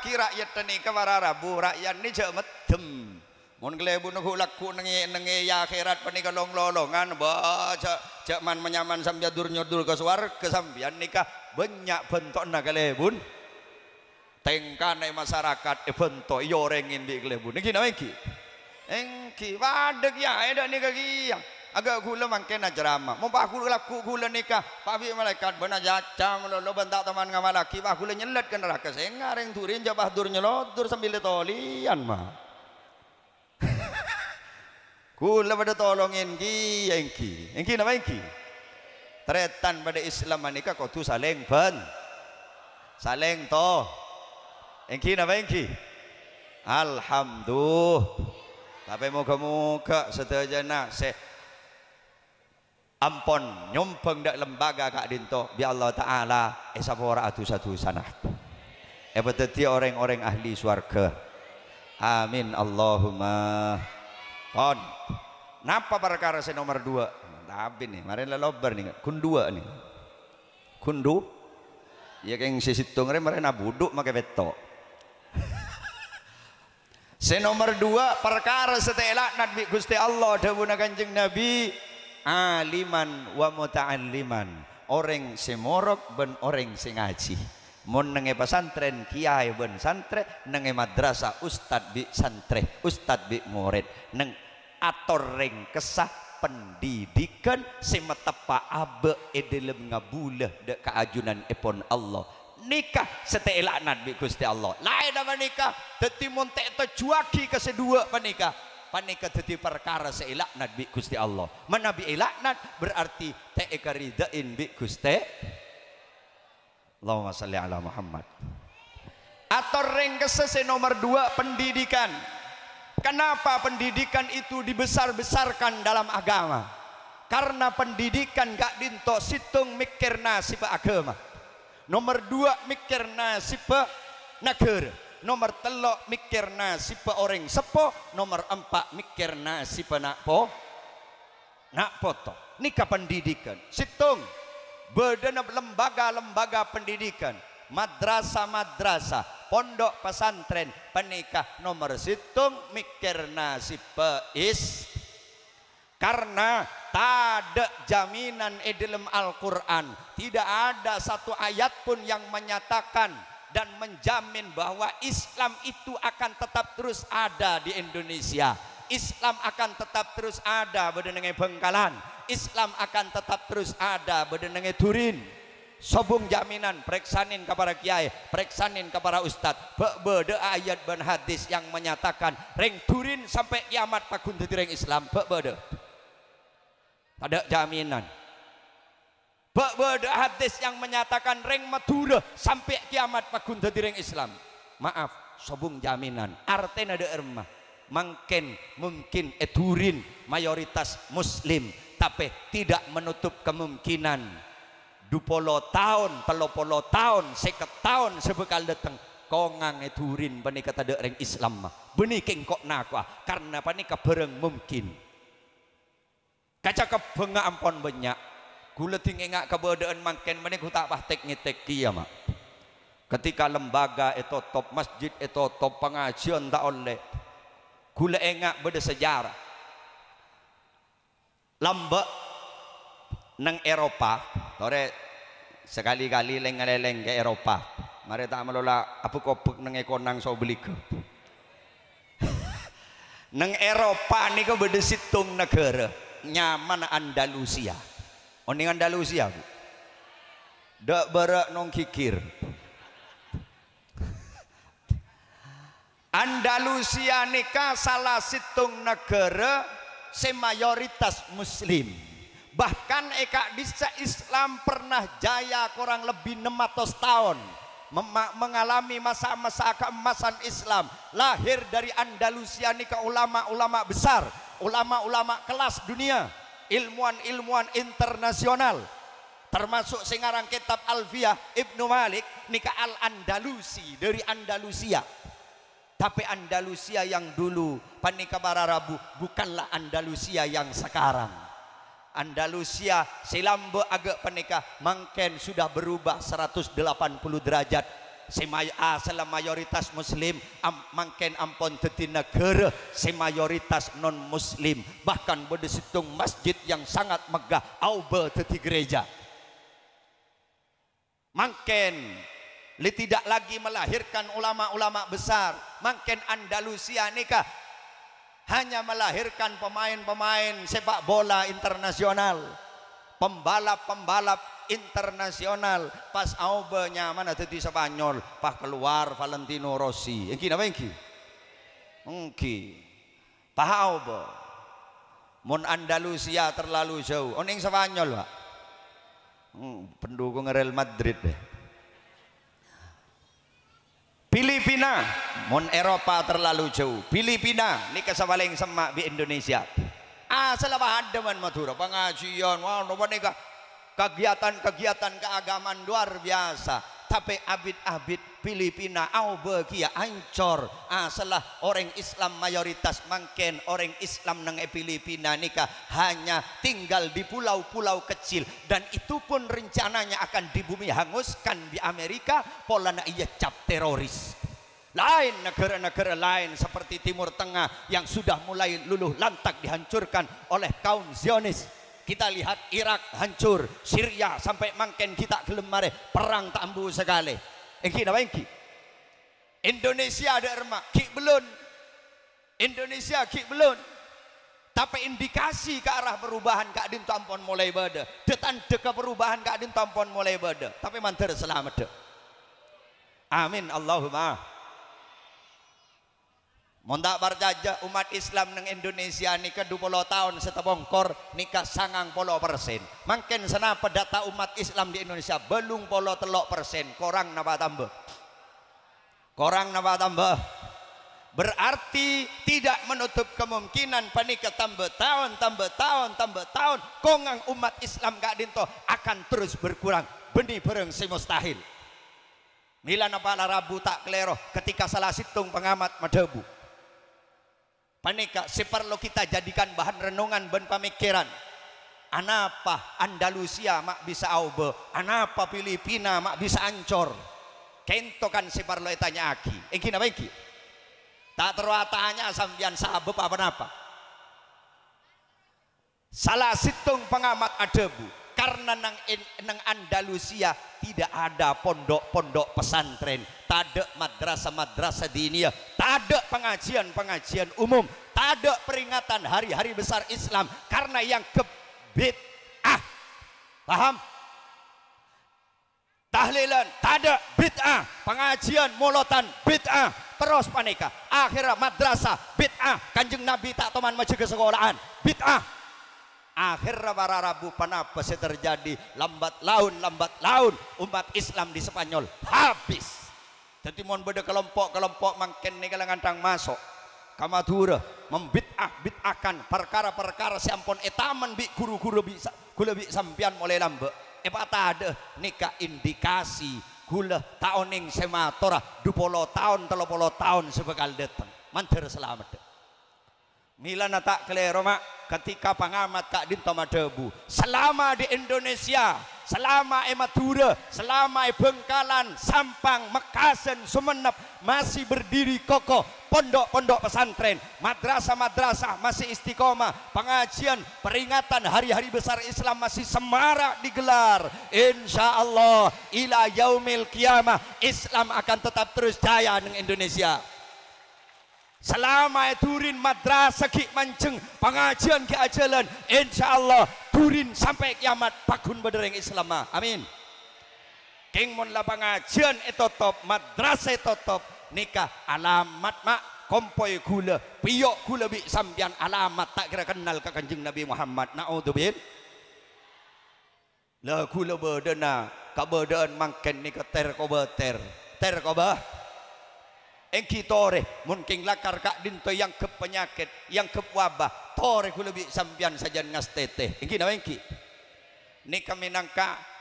kira rakyat ini kebararabu rakyat ini cak medem mon kelebu nuku laku nengi ya akhirat panika lolongan baca cak man menyaman sambil nyudur ke swarga sambian nikah banyak bentuk na kelebun tengkane masyarakat bentuk yorengin di kelebun niki nama iki engki wadeg ya ada nikah kiang agak gula mangken ceramah mau pak gula laku gula nikah pabi malaikat benar jacam lo bentak teman ngamalaki pak gula nyelet ke neraka sengareng turin jabah dur nyelodur sambil tolian mah kula pada tolongin engki nama engki tretan pada Islam manika kudu saling saling to engki nama engki alhamdulillah tapi moga-moga setajana se ampon nyompeng dak lembaga kak dinto bi Allah taala esapora satu sana beteti orang-orang ahli swarga amin Allahumma kon napa perkara saya nomor 2 tapi nih mari lelobar nih kun 2 nih kundu ya keng sisitung re mari nabuduk make beto saya nomor 2 perkara setelah nabi Gusti Allah dawuh Kanjeng Nabi aliman wa muta'alliman orang semorok ben orang sing ngaji mun nenge pesantren kiai ben santre nenge madrasah ustad bi santre ustad bi murid neng ator ring kesah pendidikan semetepa abe edelem ngabulah dek keajunan epon Allah nikah setelah nabi Gusti Allah lain nama nikah dadi montek tejuaki kesedua panika dadi perkara seelak nabi Gusti Allah menabi elaknat berarti te karidain bi Gusti Allahumma salli ala Muhammad atau ring kesese nomor 2 pendidikan kenapa pendidikan itu dibesar-besarkan dalam agama karena pendidikan gak dinto situng mikir nasib agama nomor 2 mikir nasib negara nomor 3 mikir nasib orang sepo nomor 4 mikir nasib nak poto nikah pendidikan situng bedenap lembaga-lembaga pendidikan madrasah-madrasah pondok pesantren penikah nomor situng mikir nasib karena tak ada jaminan dalam Al-Quran tidak ada satu ayat pun yang menyatakan dan menjamin bahwa Islam itu akan tetap terus ada di Indonesia. Islam akan tetap terus ada bedenenge Bengkalan, Islam akan tetap terus ada bedenenge Turin. Sobung jaminan preksanin kepada kiai, preksanin kepada ustad, bede ayat dan hadis yang menyatakan reng Turin sampai kiamat pakun dadi reng Islam, bede ada jaminan. Bede hadis yang menyatakan reng Madura sampai kiamat pakun dadi reng Islam. Maaf, sobung jaminan artena de ermah mungkin Turin mayoritas muslim, tapi tidak menutup kemungkinan 20 tahun, 30 tahun, 50 tahun sebekal datang kongang Turin panika tada reng Islam mah benih kengkok nakwa karena panika bereng mungkin kaca kebenga ampon banyak gula tinggi ngak kebedaan mangken panika tak pahtek ngetek kia mah ketika lembaga itu top masjid itu top pengajian tak oleh gula engak beda sejarah lambak nang Eropa tore sekali-kali leng-leng ke Eropa mari tak melola apa kopek nang ekonang so beli ke nang Eropa ni ke beda situng negara nyaman Andalusia oning Andalusia bu dak berak nong kikir Andalusia nikah salah situng negara semayoritas muslim bahkan eka disa Islam pernah jaya kurang lebih 600 tahun mengalami masa-masa keemasan Islam lahir dari Andalusia nikah ulama-ulama besar ulama-ulama kelas dunia ilmuwan-ilmuwan internasional termasuk singarang kitab Alfiyah Ibnu Malik nikah Al-Andalusi dari Andalusia. Tapi Andalusia yang dulu panika bararabu bukanlah Andalusia yang sekarang. Andalusia silambe agak panika mangken sudah berubah 180 derajat. Selama mayoritas muslim mangken ampun teti negara semayoritas non muslim bahkan bede situng masjid yang sangat megah aube teti gereja. Mangken li tidak lagi melahirkan ulama-ulama besar mungkin Andalusia nikah hanya melahirkan pemain-pemain sepak bola internasional pembalap-pembalap internasional pas aubenya mana tadi Spanyol pas keluar Valentino Rossi engki napa engki pas aube mun Andalusia terlalu jauh oning Spanyol Pak pendukung Real Madrid deh Filipina, mon Eropa terlalu jauh. Filipina, ini kesabaling semak di Indonesia. Selama ada man Madura pengajian, wah, nikah kegiatan-kegiatan keagamaan luar biasa. Tapi abid-abid Filipina, begia ancor. Setelah orang Islam mayoritas mangken orang Islam nang Filipina nikah hanya tinggal di pulau-pulau kecil dan itu pun rencananya akan di bumi hanguskan di Amerika polana ia cap teroris. Lain negara-negara lain seperti Timur Tengah yang sudah mulai luluh lantak dihancurkan oleh kaum Zionis. Kita lihat Irak hancur, Syria sampai mangken kita gelem mare perang tak ambu sekali. Engki napa engki? Indonesia ada erma, ki belum. Indonesia ki belum. Tapi indikasi ke arah perubahan Kak Din tampon mulai beda. Detanda ke perubahan Kak Din tampon mulai beda. Tapi mantar selamat deh. Amin Allahumma. Mondak barjaja umat Islam nang Indonesia nikah 20 tahun setebongkor nikah 90%. Mungkin senapa data umat Islam di Indonesia belum 3%. Korang napa tambah? Korang napa tambah? Berarti tidak menutup kemungkinan panika tambah tahun kongang umat Islam Kak Dinto akan terus berkurang. Benih bereng si mustahil. Mila napa Rabu tak kelero ketika salah situng pengamat madebu. Panika seperlu kita jadikan bahan renungan dan pemikiran. Anapa Andalusia mak bisa aube, anapa Filipina mak bisa ancor. Kento kan seperlu tanya aki. Engki napa engki? Tak terwatanya sambian sabab apa-apa. Salah situng pengamat adebu karena nang Andalusia tidak ada pondok-pondok pesantren, tak ada madrasah-madrasah diniyah, tak ada pengajian-pengajian umum, tak tak ada peringatan hari-hari besar Islam karena yang bid'ah. Paham? Tahlilan tak ada bid'ah, pengajian molotan bid'ah, terus panika akhirnya madrasah bid'ah, kanjeng Nabi tak teman macam ke sekolahan bid'ah. Akhirnya para Rabu panapa terjadi lambat laun umat Islam di Spanyol habis. Jadi mon beda kelompok makin ni kalangan tang masuk kamadura bid'ahkan perkara-perkara siampun etaman bi guru-guru bisa gula bi sampian mulai lambe tak ada nikah indikasi gula taoning sematora 20 tahun 30 tahun sebekal datang manter selamat Milana tak kelero mak ketika pengamat Kak Dinto Madebu selama di Indonesia, selama Madura, selama Bengkalan, Sampang, Mekasen, Sumenep masih berdiri kokoh pondok-pondok pesantren, madrasah-madrasah masih istiqomah, pengajian peringatan hari-hari besar Islam masih semarak digelar. Insya Allah ila yaumil qiyamah Islam akan tetap terus jaya dengan Indonesia. Selama turin madrasah ki manceng pengajian ki ajalan insyaallah turin sampai kiamat pakun bedereng Islam amin. King mon la pengajian etotop madrasah etotop nikah alamat mak kompoi gula piyok gula bi sampian alamat tak kira kenal ke kanjeng Nabi Muhammad naudzubillah la gula bedena kabedaan mangken ni keter ko beter ter ko bah engki tore mungkin lakar Kak Dinto yang ke penyakit yang ke wabah tore ku lebih sampian saja ngas teteh engki na engki ni kami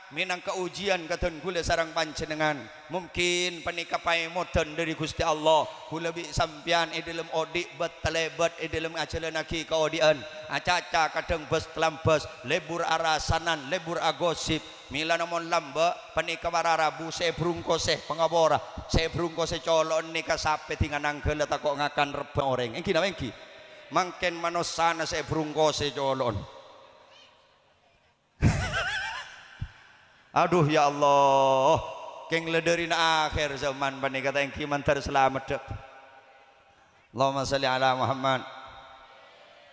minangka ujian katon kula sarang panjenengan mungkin panika pae modern dari Gusti Allah ku lebih sampian dalam odik bet telebet dalam ajalan aki kaodian acaca kadang bus telambes lebur arasanan lebur agosip mila namon lamba panika bararabu saya brungkose pengabora saya brungkose colon nika sape tinganang geula takok ngakan rebe oreng engki na engki mangken manosana saya brungkose colon aduh ya Allah keng lederin akhir zaman panika engki mantar selamat dek Allahumma shalli ala Muhammad.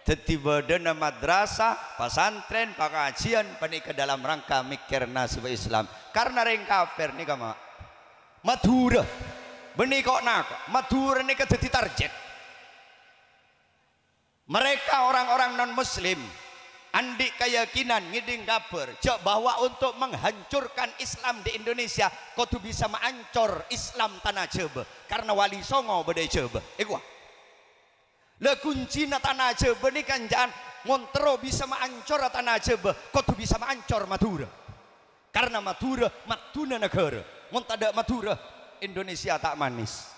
Teti badana madrasah, pesantren, pengajian panika dalam rangka mikir nasib Islam. Karena reng kafir nih kama Madura, benih kok nak Madura nih jadi target. Mereka orang-orang non Muslim, andik keyakinan ngiding kabar, cak bahwa untuk menghancurkan Islam di Indonesia, kau tuh bisa mengancur Islam tanah Jawa. Karena wali songo bedai Jawa, gua. Le kunci na tanah Jawa ni kan jangan ngontro bisa maancor tanah Jawa kau tuh bisa maancor Madura karena Madura matuna negara montada Madura Indonesia tak manis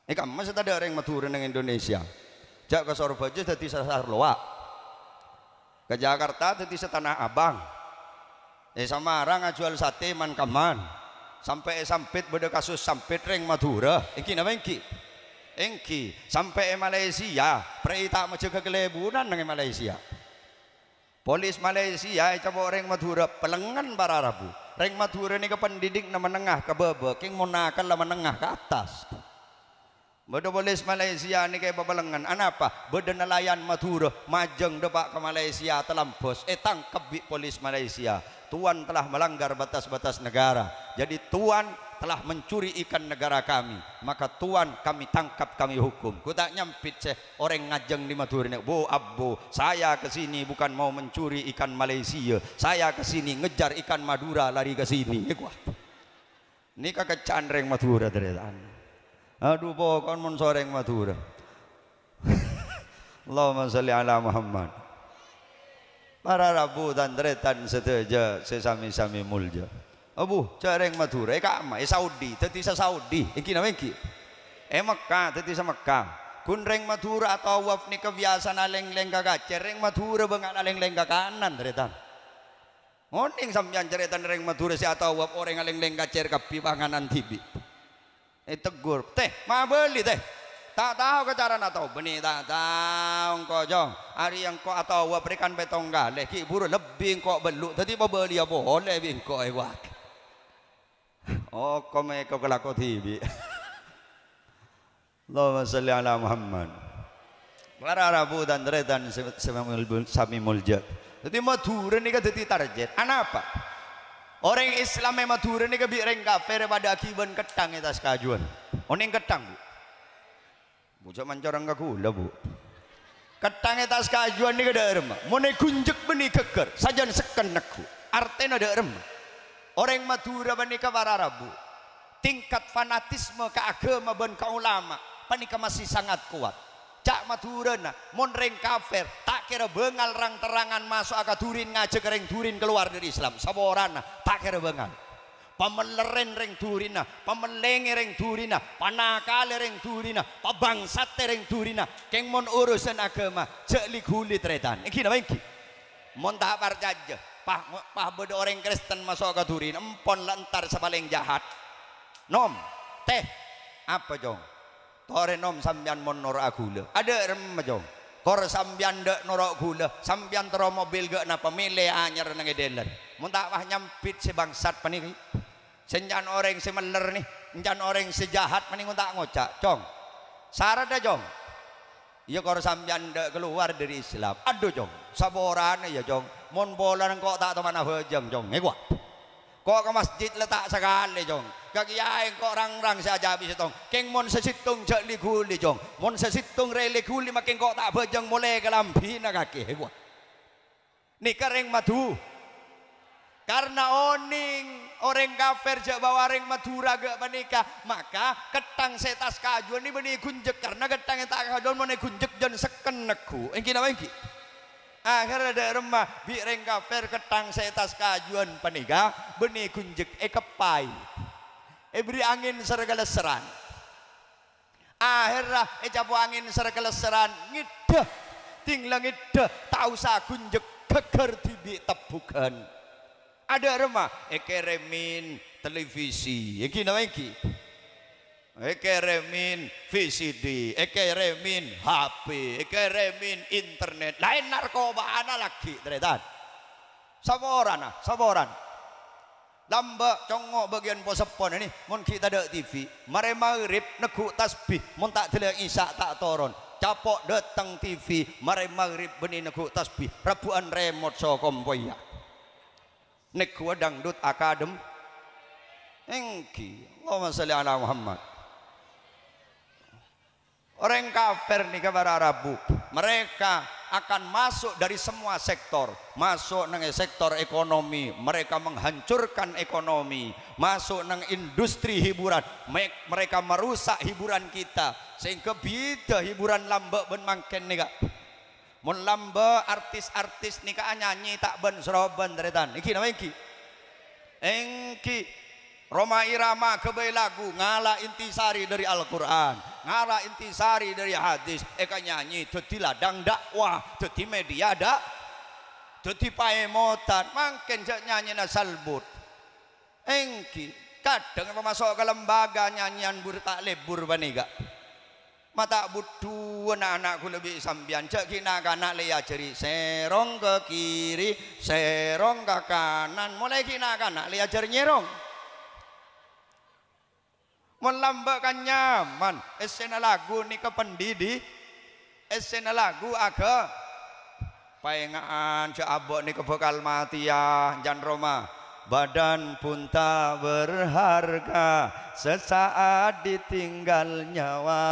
kan masih ada orang Madura dengan Indonesia jak ke Surabaya jadi sasar loa ke Jakarta jadi setanah abang Samarang ngajual sate man kaman sampai sampit beda kasus sampit reng Madura iki nama engki sampai Malaysia perita macam kekelebunan dengan Malaysia polis Malaysia coba orang Madura pelengan para Rabu reng Madura ini ke pendidik na menengah ke bebe king monakan lah menengah ke atas beda polis Malaysia ini kayak pelengan anapa beda nelayan Madura majeng depak ke Malaysia telambos tangkep bi polis Malaysia tuan telah melanggar batas-batas negara jadi tuan telah mencuri ikan negara kami maka tuan kami tangkap kami hukum ku tak nyampit orang ngajeng di Madura ini bu abbo saya kesini bukan mau mencuri ikan Malaysia saya kesini ngejar ikan Madura lari ke sini ini kakak candreng Madura teretan aduh pokoknya mon soreng Madura Allahumma sholli ala Muhammad para Rabu dan teretan seteja sesami-sami mulja abu careng Madura kama Saudi teti sa Saudi iki na iki Mekah teti sa Mekah kun reng Madura atau waf ni kebiasaan aleng-leng kagacer reng Madura bengal aleng-leng kanan teretan ngoning sampeyan ceretan reng Madura si atau waf orang aleng-leng kacer kapi panganan tibi tegur teh ma beli teh tak tahu ke cara atau benih tak tahu kau jong hari yang kau atau waf berikan betong gale ki buru lebih kau beluk tadi beli apa boleh bingko ewak oh kome kau kelako tibi Allahumma sholli ala Muhammad Para Rabu dan Redan Sami Mulja. Jadi Madura ni kan jadi target. Apa? Orang Islam yang Madura ni kan biareng kafir pada akibat ketang atas kajuan. Orang ketang bu. Bu zaman corang gula bu. Ketang atas kajuan ni kada erma. Mone kunjek beni keker. Sajan seken nakku. Artinya ada erma. Orang Madura panika para Rabu. Tingkat fanatisme ke agama dan ke ulama panika masih sangat kuat. Cak Madura na mon reng kafir tak kira bengal rang terangan masuk akaturin ngajak reng turin keluar dari Islam saborana tak kira bengal. Pameleren reng turina, pamelenge reng turina, panakale reng turina, pabangsate reng turina. Keng mon urusan agama cek likulit retan. Iki na iki. Mon tak parjaja. Pah bodo orang Kristen masuk akaturin empon lantar sabaleng jahat. Nom, teh, apa jong? Tore nom sambian mon norak gula. Ada rem jong. Kor sambian dek norak gula. Sambian tero mobil gak napa milih anyar nang edelan. Mun tak wah nyampit si bangsat paniki. Senjan orang si meler nih, senjan orang sejahat paning tak ngocak. Jong. Sarada jong. Iya kor sambian dek keluar dari Islam. Aduh jong. Saborane ya jong. Mon bola kok tak teman hejeng jong. Ngekwa. Kok ke masjid letak sekali jong. Kakiyain kok rang-rang saja habis tong. Keng mon sesitung jak liguli jong. Mon sesitung rele guli makin kok tak bejeng mulai ke lampina kaki. Gua. Ni kering madu. Karena oning orang kafir jak bawa reng Madura gak menikah, maka ketang setas kajuan ni beni kunjek karena ketang tak kajuan mon kunjek jan seken neku. Engki nama engki. Akhirnya ada remah bi reng kafir ketang setas kajuan panika beni kunjek kepai. Beri angin sergeleseran. Akhirnya capu angin sergeleseran ngidah tinggal ngidah tak usah kunjek keker tibi tepukan. Ada remah remin televisi iki nama iki remin VCD remin HP remin internet lain narkoba ana lagi teretan saboran lambak congok bagian posepon ini mon kita ada TV mare maghrib neku tasbih mon tak teleng isya tak toron capok datang TV mare maghrib beni neku tasbih rabuan remote so kompoya neku dangdut akadem engki Allahumma sholli ala Muhammad. Orang kafir nih kepada Arabu mereka akan masuk dari semua sektor, masuk nang sektor ekonomi, mereka menghancurkan ekonomi, masuk nang industri hiburan, mereka merusak hiburan kita sehingga beda hiburan lambak ben mangken nih kak. Mun lambak artis-artis nih kak nyanyi tak ben seroban teretan. Iki nama iki. Engki Roma Irama kebai lagu ngala intisari dari Al-Quran, ngala intisari dari hadis, eka nyanyi dadi ladang dakwah, dadi media dak, dadi paemotan, mangken nyanyi nasalbut. Engki kadang masuk ke lembaga nyanyian bur tak lebur baniga. Mata butuh anak-anakku lebih sambian cek kina kanak liya jeri serong ke kiri, serong ke kanan, mulai kina kanak liya jeri nyerong. Melambakan nyaman esena lagu ni ke pendidi esena lagu aga paengaan ce abok ni ke bekal mati ya jan Roma badan pun tak berharga sesaat ditinggal nyawa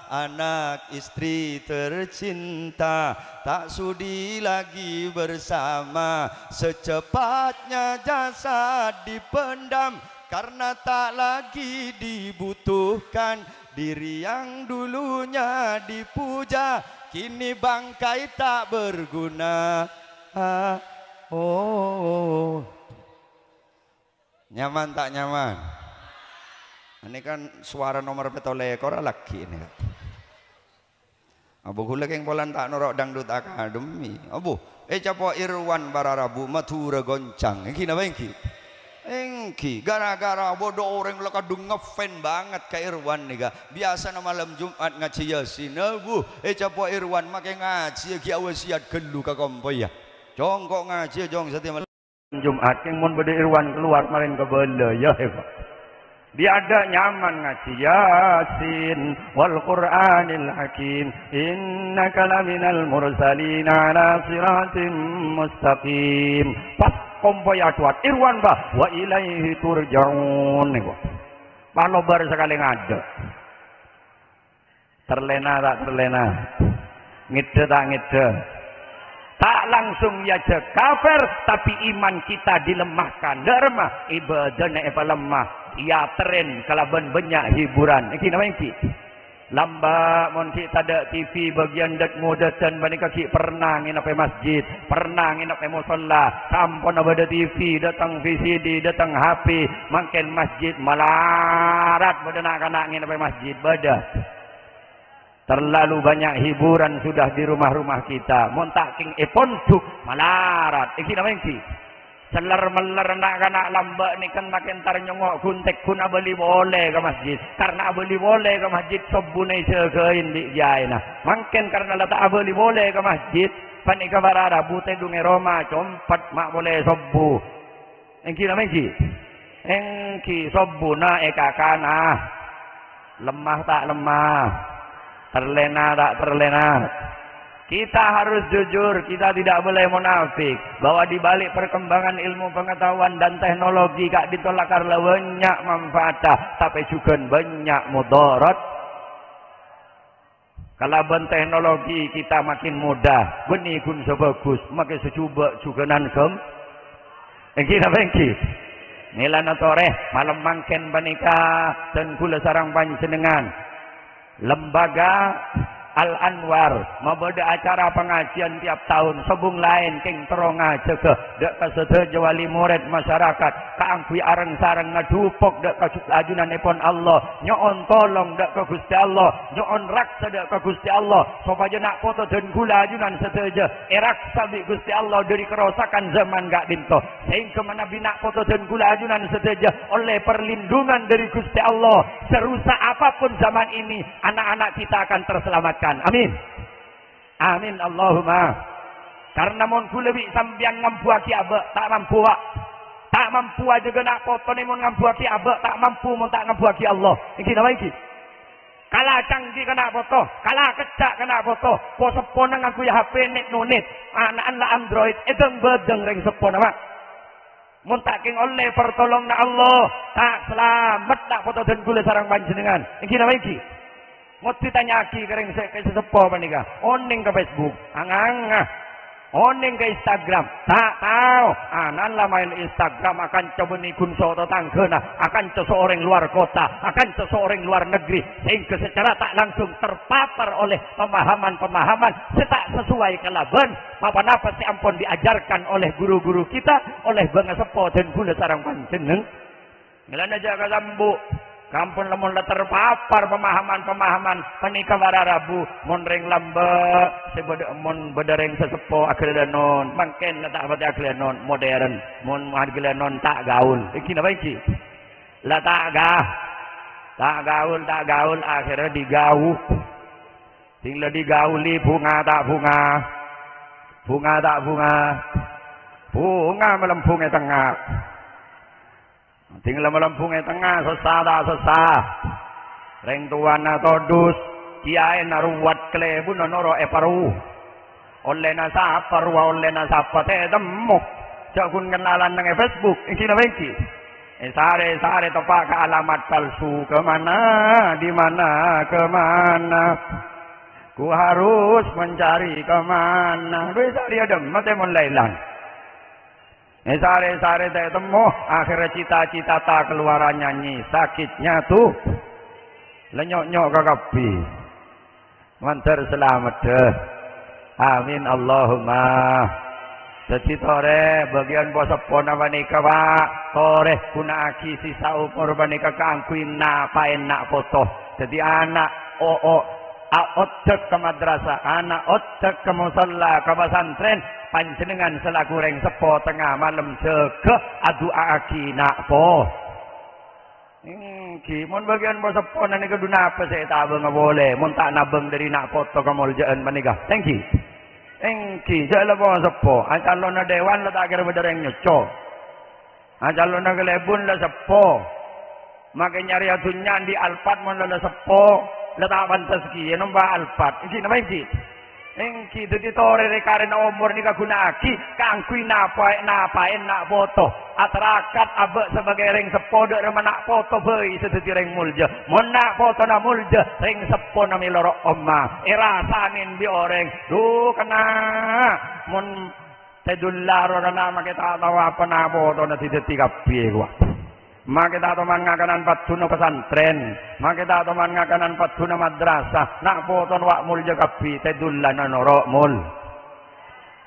anak istri tercinta tak sudi lagi bersama secepatnya jasad dipendam karena tak lagi dibutuhkan diri yang dulunya dipuja kini bangkai tak berguna. Nyaman tak nyaman? Ini kan suara nomor petolekor lagi ini. Abu gula keng polan tak norok dangdut akademi. Abu capo Irwan Bararabu Madura goncang. Iki napa iki? Engki gara-gara bodoh orang lekadung ngefan banget ke Irwan nih ga biasa na malam Jumat ngaji Yasin bu capo Irwan make ngaji ki awasiat gelu ka kompoy ya jong kok ngaji jong setiap malam Jumat keng mon bade Irwan keluar marin ke bela ya Dia ada nyaman ngaji Yasin wal Qur'anil Hakim innaka laminal mursalin ala siratim mustaqim. Pas kompo ya tuat irwan bah wa ilaihi turja'un niku. Palobar sekali ngade. Terlena tak terlena. Ngide tak ngide. Tak langsung ya kafir tapi iman kita dilemahkan. Derma ibadahnya lemah. Ya tren kalaban banyak hiburan. Iki nama iki. Lamba mon kita ada TV bagian dak modatan bani kaki pernah nginap masjid, pernah nginap musalla, sampun ada TV, datang VCD, datang HP, makin masjid malarat pada nak nginap masjid bada. Terlalu banyak hiburan sudah di rumah-rumah kita. Mon tak king eponduk malarat. Iki nama iki. Seler-meler nak lambak ni kan makin tar nyongok guntek kun abeli boleh ke masjid. Karena abeli boleh ke masjid sobunai segain di jaina. Makin karena letak abeli boleh ke masjid. Panika barara bute dunge Roma compat mak boleh sobu. Engki nama engki. Engki sobu na eka kana. Lemah tak lemah. Terlena tak terlena. Kita harus jujur, kita tidak boleh munafik bahwa di balik perkembangan ilmu pengetahuan dan teknologi kak ditolak karena banyak manfaat, tapi juga banyak mudarat. Kalau teknologi kita makin mudah, benih kun sebagus, makin secoba juga nankem. Engki apa engki? Nilana toreh malam mangken banika dan kula sarang panjenengan. Lembaga Al-Anwar membeda acara pengajian tiap tahun sebung lain king teronga jaga dek kasedaja wali murid masyarakat kaangkui areng sareng ngadupok dek ajunanipun Allah nyoon tolong dek ke Gusti Allah nyoon raksa dek ke Gusti Allah supaya nak foto dan gula ajunan sedaja eraksa bi Gusti Allah dari kerosakan zaman gak dinto sehingga mana bina foto dan gula ajunan sedaja oleh perlindungan dari Gusti Allah serusak apapun zaman ini anak-anak kita akan terselamatkan. Amin. Amin Allahumma. Karena mon kula bi sambiang ngambuaki abe tak mampu wak. Tak mampu aja nak foto ni mon ngambuaki abe tak mampu mon tak ngambuaki Allah. Iki nama iki. Kala canggih kena foto, kala kecak kena foto. Po sepona ngaku ya HP net nunit. Anak la Android edeng bedeng ring sepona mak. Mun tak king oleh pertolong na Allah, tak selamat tak foto dan kula sarang panjenengan. Iki nama iki. Mesti tanya aki kering sesepo panika. Oning ke Facebook, anganga. Oning ke Instagram, tak tahu. Anan lah main Instagram akan coba nikun soto tanggena, akan seseorang luar kota, akan seseorang luar negeri, sehingga secara tak langsung terpapar oleh pemahaman-pemahaman setak sesuai kelaban. Apa-apa si ampun diajarkan oleh guru-guru kita, oleh bangsa sepo dan gula sarang panjeneng. Ngelan aja ke lambu. Kampun lamun terpapar pemahaman-pemahaman panika wararabu mon ring lamba sebeda mon bedereng sesepo aglenon mangken tak pati aglenon modern mon aglenon tak gaul iki napa iki la tak gaul akhirnya digau tinggal digauli bunga tak bunga melempungnya tengah tinggal melempungnya tengah sesah reng tuana todus kiai naruat klebu nonoro eparu oleh nasapa ruwa oleh nasapa teh temu jakun kenalan nang Facebook iki napa iki sare tepak ke alamat palsu kemana ku harus mencari kemana bisa dia demet mulai hilang. Sare tak temu akhirnya cita-cita tak keluaran nyanyi sakitnya tuh lenyok-nyok ke kapi mantar selamat deh amin Allahumma jadi tore bagian bosok pona banika pak tore kuna aki sisa umur banika keangkuin napain nak foto jadi anak otek ke madrasah anak otek ke musalla ke pesantren panjenengan selaku reng sepo tengah malam jaga adu aki nak po mon bagian bos sepo nani kudu napa saya tak boleh mon tak nabeng dari nak foto kemuljaan manika thank you jala bos sepo acalona dewan la tak kira bedereng nyoco acalona kelebun la sepo Makanya nyari adunya di alpat mon lele sepo letak pantas ki nombah alpat iki nama iki engki dadi tore karena umur ni kagunaki kangkui napae nak foto atarakat abek sebagai ring sepo dek remah nak foto bayi sedeti ring mulja mon nak foto na mulja ring sepo na miloro omma irasanin bi orang kena mon tedullar ora nama kita tahu apa na foto na sedeti kabeh gua maka kita teman ngakanan patuna pesantren, maka kita teman ngakanan patuna madrasah, nak poton wak mulja kapi tedullan norok mul.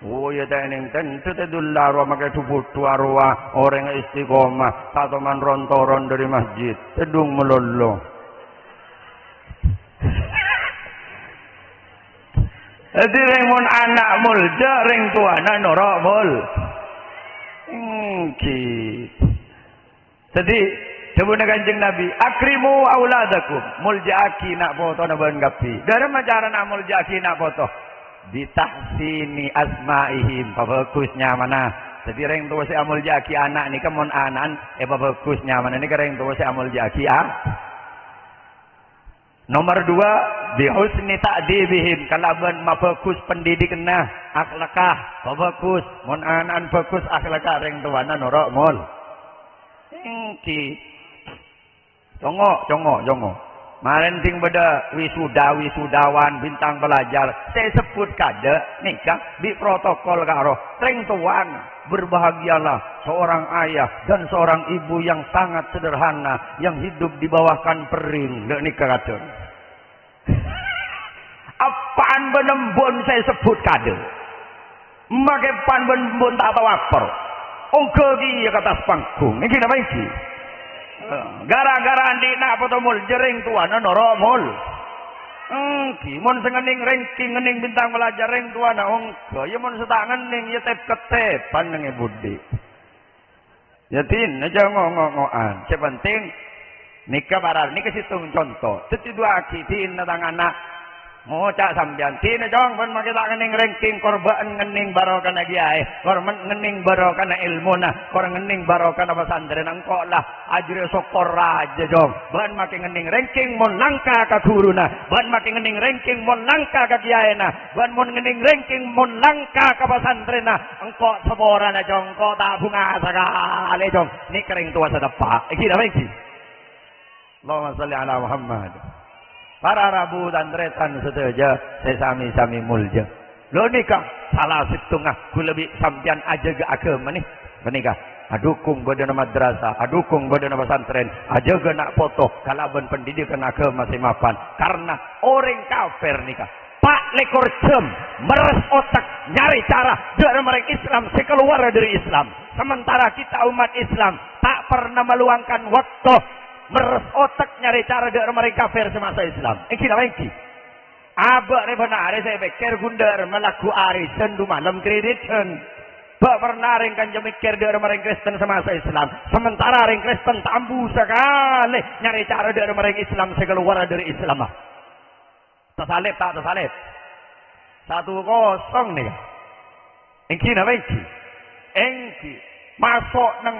Oh ya tening tentu tedullar wa maka tubuh arwah orang istiqomah, tak teman rontoron dari masjid, tedung melolo. Jadi ring anak mulja ring tuana norok mul. Jadi sebenarnya kanjeng Nabi akrimu auladakum muljaki nak foto na ban gapi dari cara nak muljaki nak foto ditahsini asmaihim bagusnya mana jadi ring tua si muljaki anak ni kemon anan bagusnya mana ni ring tua si muljaki nomor 2 bihusni ta'dibihim kalaban mabagus pendidikna akhlakah bagus mon anan bagus akhlakah ring tuana norok mul Jongo. Maren ting beda wisudawan bintang pelajar. Saya sebut kada nikah di protokol karo ring tuan berbahagialah seorang ayah dan seorang ibu yang sangat sederhana yang hidup di bawah kan pering dek nikah kada. Apaan benembon saya sebut kada. Make pan benembon tak tahu apa. Ongko ki kata panggung. Iki napa iki? Gara-gara andi nak foto mul jering tuana norok mul. Ki mon sengening ranking ngening bintang pelajar ring tuana ongko ya mon setak ngening ya tep ketepan nang budi. Ya tin aja ngomong-ngomongan. Sepenting nikah barar nikah situng contoh. Teti dua aki tin datang anak ngocak sampean tine jong pun makita ngening ranking korban ngening barokah na giai korban ngening barokah na ilmu na korban ngening barokah na pesantren engko lah ajre sokor aja jong ban makin ngening ranking mon langka ka guruna ban makin ngening ranking mon langka ka giai na ban mon ngening ranking mon langka ka pesantren na engko sepora na jong ko tak bunga sakale jong ni kering tua sedepak iki apa iki Allahumma shalli ala Muhammad. Para rabu dan retan sedaja sesami-sami mulja. Lo nikah salah setengah ku lebih sampian aja ke agama nih. Menikah adukung badana madrasah, adukung badana pesantren, aja ke nak foto kalaban pendidikan agama masih mapan. Karena orang kafir nikah. Pak lekor jam meres otak nyari cara dari mereka Islam sekeluar dari Islam. Sementara kita umat Islam tak pernah meluangkan waktu meres otak nyari cara dari mereka kafir semasa Islam. Engki apa engki? Abak rebana are saya pikir gundar melaku arisan du malam kreditan. Bak pernah ringkan jemikir dari mereka Kristen semasa Islam. Sementara ring Kristen tambu sekali nyari cara dari mereka Islam sekeluar dari Islam. Tersalib tak tersalib? 1-0 nih. Engki apa engki? Engki masuk nang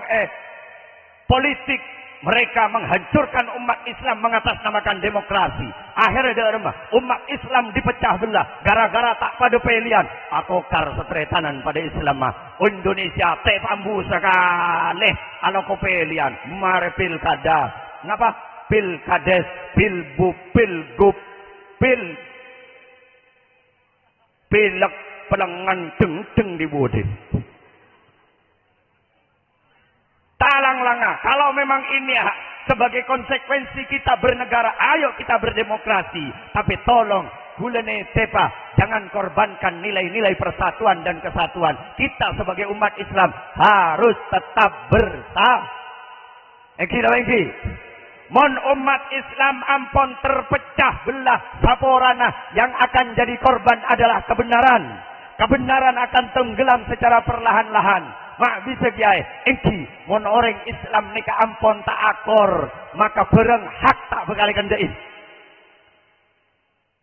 politik. Mereka menghancurkan umat Islam mengatasnamakan demokrasi. Akhirnya dari umat Islam dipecah belah gara-gara tak pada pilihan atau kar setretanan pada Islam. Indonesia tambu sekali ala pilihan mare pilkada. Kenapa? Pilkades, pilbu, pilgub, pilek pelengan deng di budi. Talang-langa, kalau memang ini sebagai konsekuensi kita bernegara, ayo kita berdemokrasi. Tapi tolong, gulene tepa, jangan korbankan nilai-nilai persatuan dan kesatuan. Kita sebagai umat Islam harus tetap bersama. Engki. Mon umat Islam ampun terpecah belah saporana, yang akan jadi korban adalah kebenaran. Kebenaran akan tenggelam secara perlahan-lahan. Mak bisa kiai, engki mon orang Islam nikah ampon tak akor, maka bereng hak tak berkalikan deis.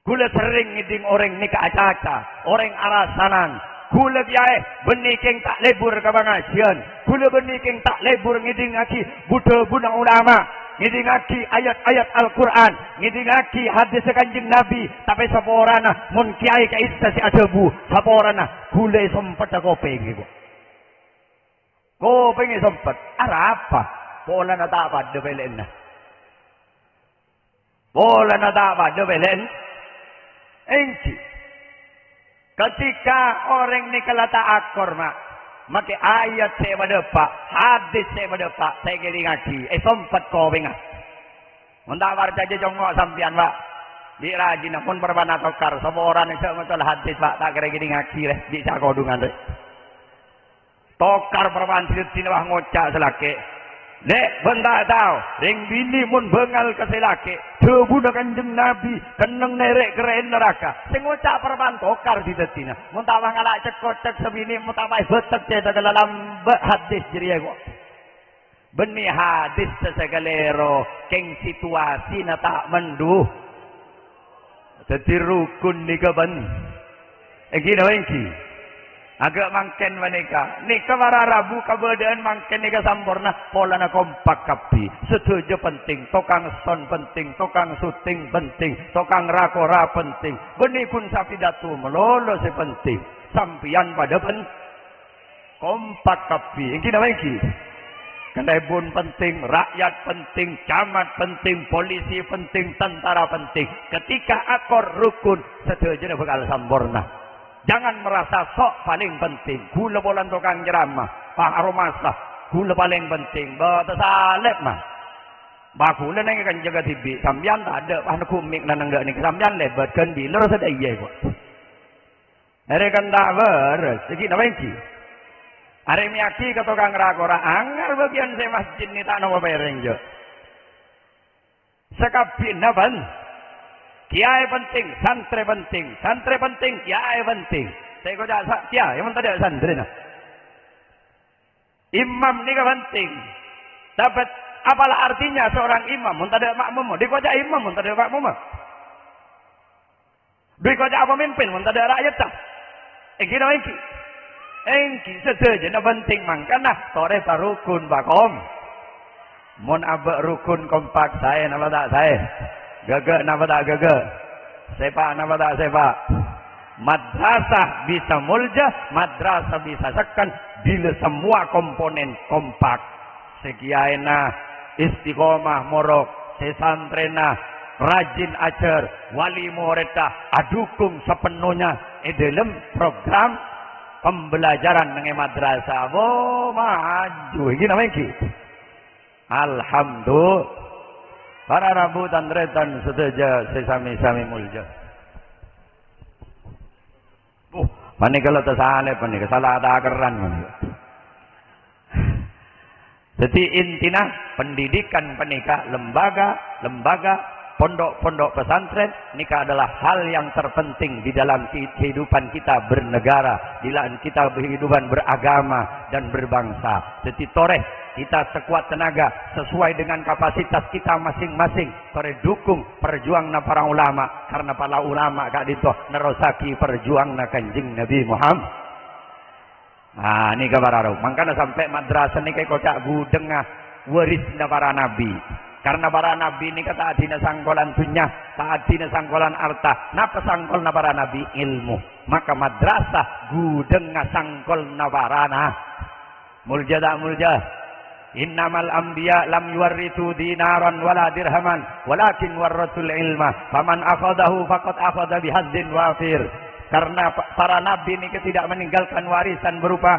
Gula sering ngiding orang nikah acaca, orang arasanan. Gula kiai benikeng tak lebur ke pengajian, gula benikeng tak lebur ngiding ngaji budak-budak ulama. ngidingaki ayat-ayat Al-Quran, ngidingaki hadis Kanjeng Nabi, tapi saporana mun kiai ka istasi adebu, saporana gule sempet kopeng iku. Kopeng sempet, apa? Pola na tak pada belen na. Pola na tak pada belen. Enci. Ketika orang ni kelata akor mak, maka ayat saya pada pak, hadis saya pada pak, saya kiri ngaji, sempat kau bengat. Mentah warga je jongok sampian pak, di rajin pun perbana tokar, semua orang yang betul hadis pak, tak kira-kira ngaji leh, bisa kau dungan leh. Tokar perban sini wah ngocak selake. Nek bentak tahu, ring bini mun bengal ke selake, tebu Kanjeng Nabi, keneng nerek keren neraka. Sing ngocak perban tokar di detina. Mun tak ngalak cekocek sebini, mun tak baik betek cek dalam hadis jadi aku. Benih hadis sesegalero, keng situasi na tak menduh. Jadi rukun ni keban. Gini wengki. Agak mangken menika. Nika para Rabu keberadaan mangken nika sampurna. Pola na kompak kapi. Setuju penting. Tokang son penting. Tokang syuting penting. Tokang rakora penting. Benih pun sapidatu melolo si penting. Sampian pada kompak kapi. Ini namanya ini. Kenebun penting, rakyat penting, camat penting, polisi penting, tentara penting. Ketika akor rukun, setuju bakal sampurna. Jangan merasa sok paling penting. Gula bolan tukang jeramah. Pak aromasa. Gula paling penting. Bata salep mah. Baku le nang kan jaga tibi. Sambian tak ada. Pak kumik nan enggak ni. Sambian lebat kan bilar sada iya kok. Are kan tak beres. Iki na wenci. Are miyaki ka tukang rakora anggar bagian se masjid ni tak nama pereng jo. Sekapin naban. Kiai penting, santri penting, kiai penting. Saya kata kiai, emang tak ada santri nah. Imam ni penting. Dapat apalah artinya seorang imam? Mun tak ada makmum, di kota imam mun tak ada makmum. Di kota pemimpin mun tak ada rakyat tak. Kira engki. Engki setuju na penting mangkana tore rukun bakom. Mun abek rukun kompak saya nama tak saya. Gagak napa tak gagak? Sepak napa tak sepak? Madrasah bisa mulja, madrasah bisa sekan bila semua komponen kompak. Sekiaina istiqomah morok, sesantrena rajin ajar, wali muridah adukung sepenuhnya dalam program pembelajaran dengan madrasah. Oh maju, ini namanya ki. Alhamdulillah. Para Rabu dan retan seteja sesami-sami mulja. Panik kalau tersale panik salah ada keran. Jadi intinya pendidikan penikah lembaga pondok-pondok pesantren nikah adalah hal yang terpenting di dalam kehidupan kita bernegara, di dalam kita kehidupan beragama dan berbangsa. Jadi toreh kita sekuat tenaga sesuai dengan kapasitas kita masing-masing. Toreh dukung perjuang na para ulama, karena para ulama kak dito nerosaki perjuang na Kanjeng Nabi Muhammad. Nah ini kabar arau. Makanya sampai madrasah ini kayak kocak gudengah waris na para nabi. Karena para nabi ini kata adina sangkolan dunya, tak adina sangkolan arta. Napa sangkol na para nabi? Ilmu. Maka madrasah gudeng sangkol na para na. Mulja tak mulja? Innamal anbiya lam yuwarritu dinaran wala dirhaman, walakin warratul ilma. Faman akhadahu faqad akhadha bihadzin wafir. Karena para nabi ini tidak meninggalkan warisan berupa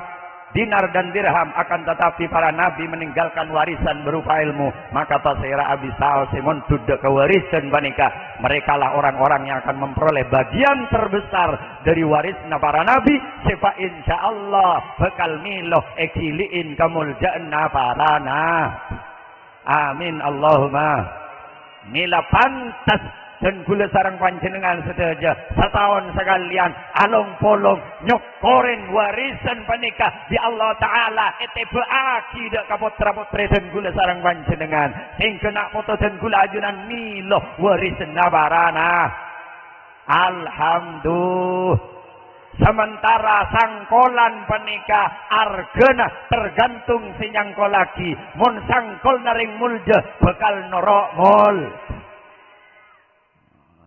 dinar dan dirham, akan tetapi para nabi meninggalkan warisan berupa ilmu. Maka tasira abisal simon tudak kewarisan banika. Mereka lah orang-orang yang akan memperoleh bagian terbesar dari warisna para nabi. Sepa insya Allah bekal miloh ekiliin kamuljana para na. Amin Allahumma. Mila pantas dan gula sarang panjenengan sedaja setahun sekalian along polong nyokorin warisan panikah di Allah Ta'ala etebaki dak kapotra-potre dan gula sarang panjenengan sing kena foto dan gula ajunan miloh warisan nabarana. Alhamdulillah Sementara sangkolan penikah argena tergantung sinyangkol lagi. Mun sangkol naring mulja bekal norok mul.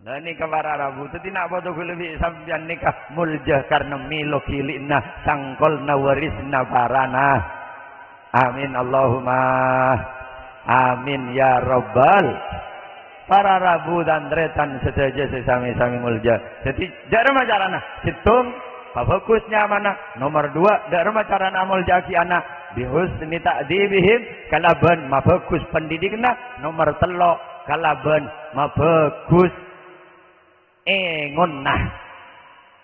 Lah ini para Rabu itu tidak foto lebih sampian nikah mulja karena milo kilina sangkol nawarisna parana. Amin Allahumma amin ya Rabbal. Para Rabu dan Retan sedaja sesami-sami mulja. Jadi dak rumah carana hitung fokusnya mana? Nomor 2 dak rumah carana mulja ki anak bihusni ta'dibihim kalaban mabagus pendidikna. Nomor 3 kalaban mabagus engunnah.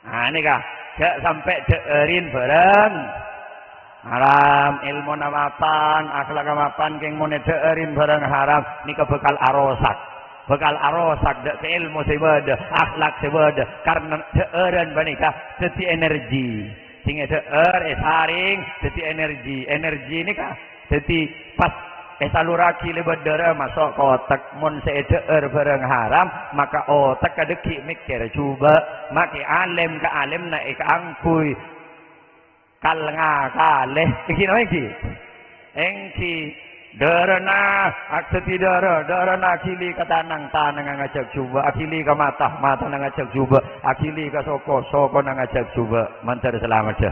Nah ini kah gak sampai deerin bareng haram ilmu namapan akhlak namapan keng mone deerin bareng haram nika bekal arosak. Bekal arosak dek ke ilmu sebeda, akhlak sebeda karena deeran banika dadi energi. Sing deer saring dadi energi. Energi ini kah dadi pas saluraki lebet dara masuk ke otak. Mun deer bareng haram maka otak kadeki mikir coba maki alim ke alim naik ke angkuy kal ngakaleh iki no iki engki darana akseti darana akili ke tanang ngajak coba akili ke mata ngajak coba akili ke soko ngajak coba mantar selamat aja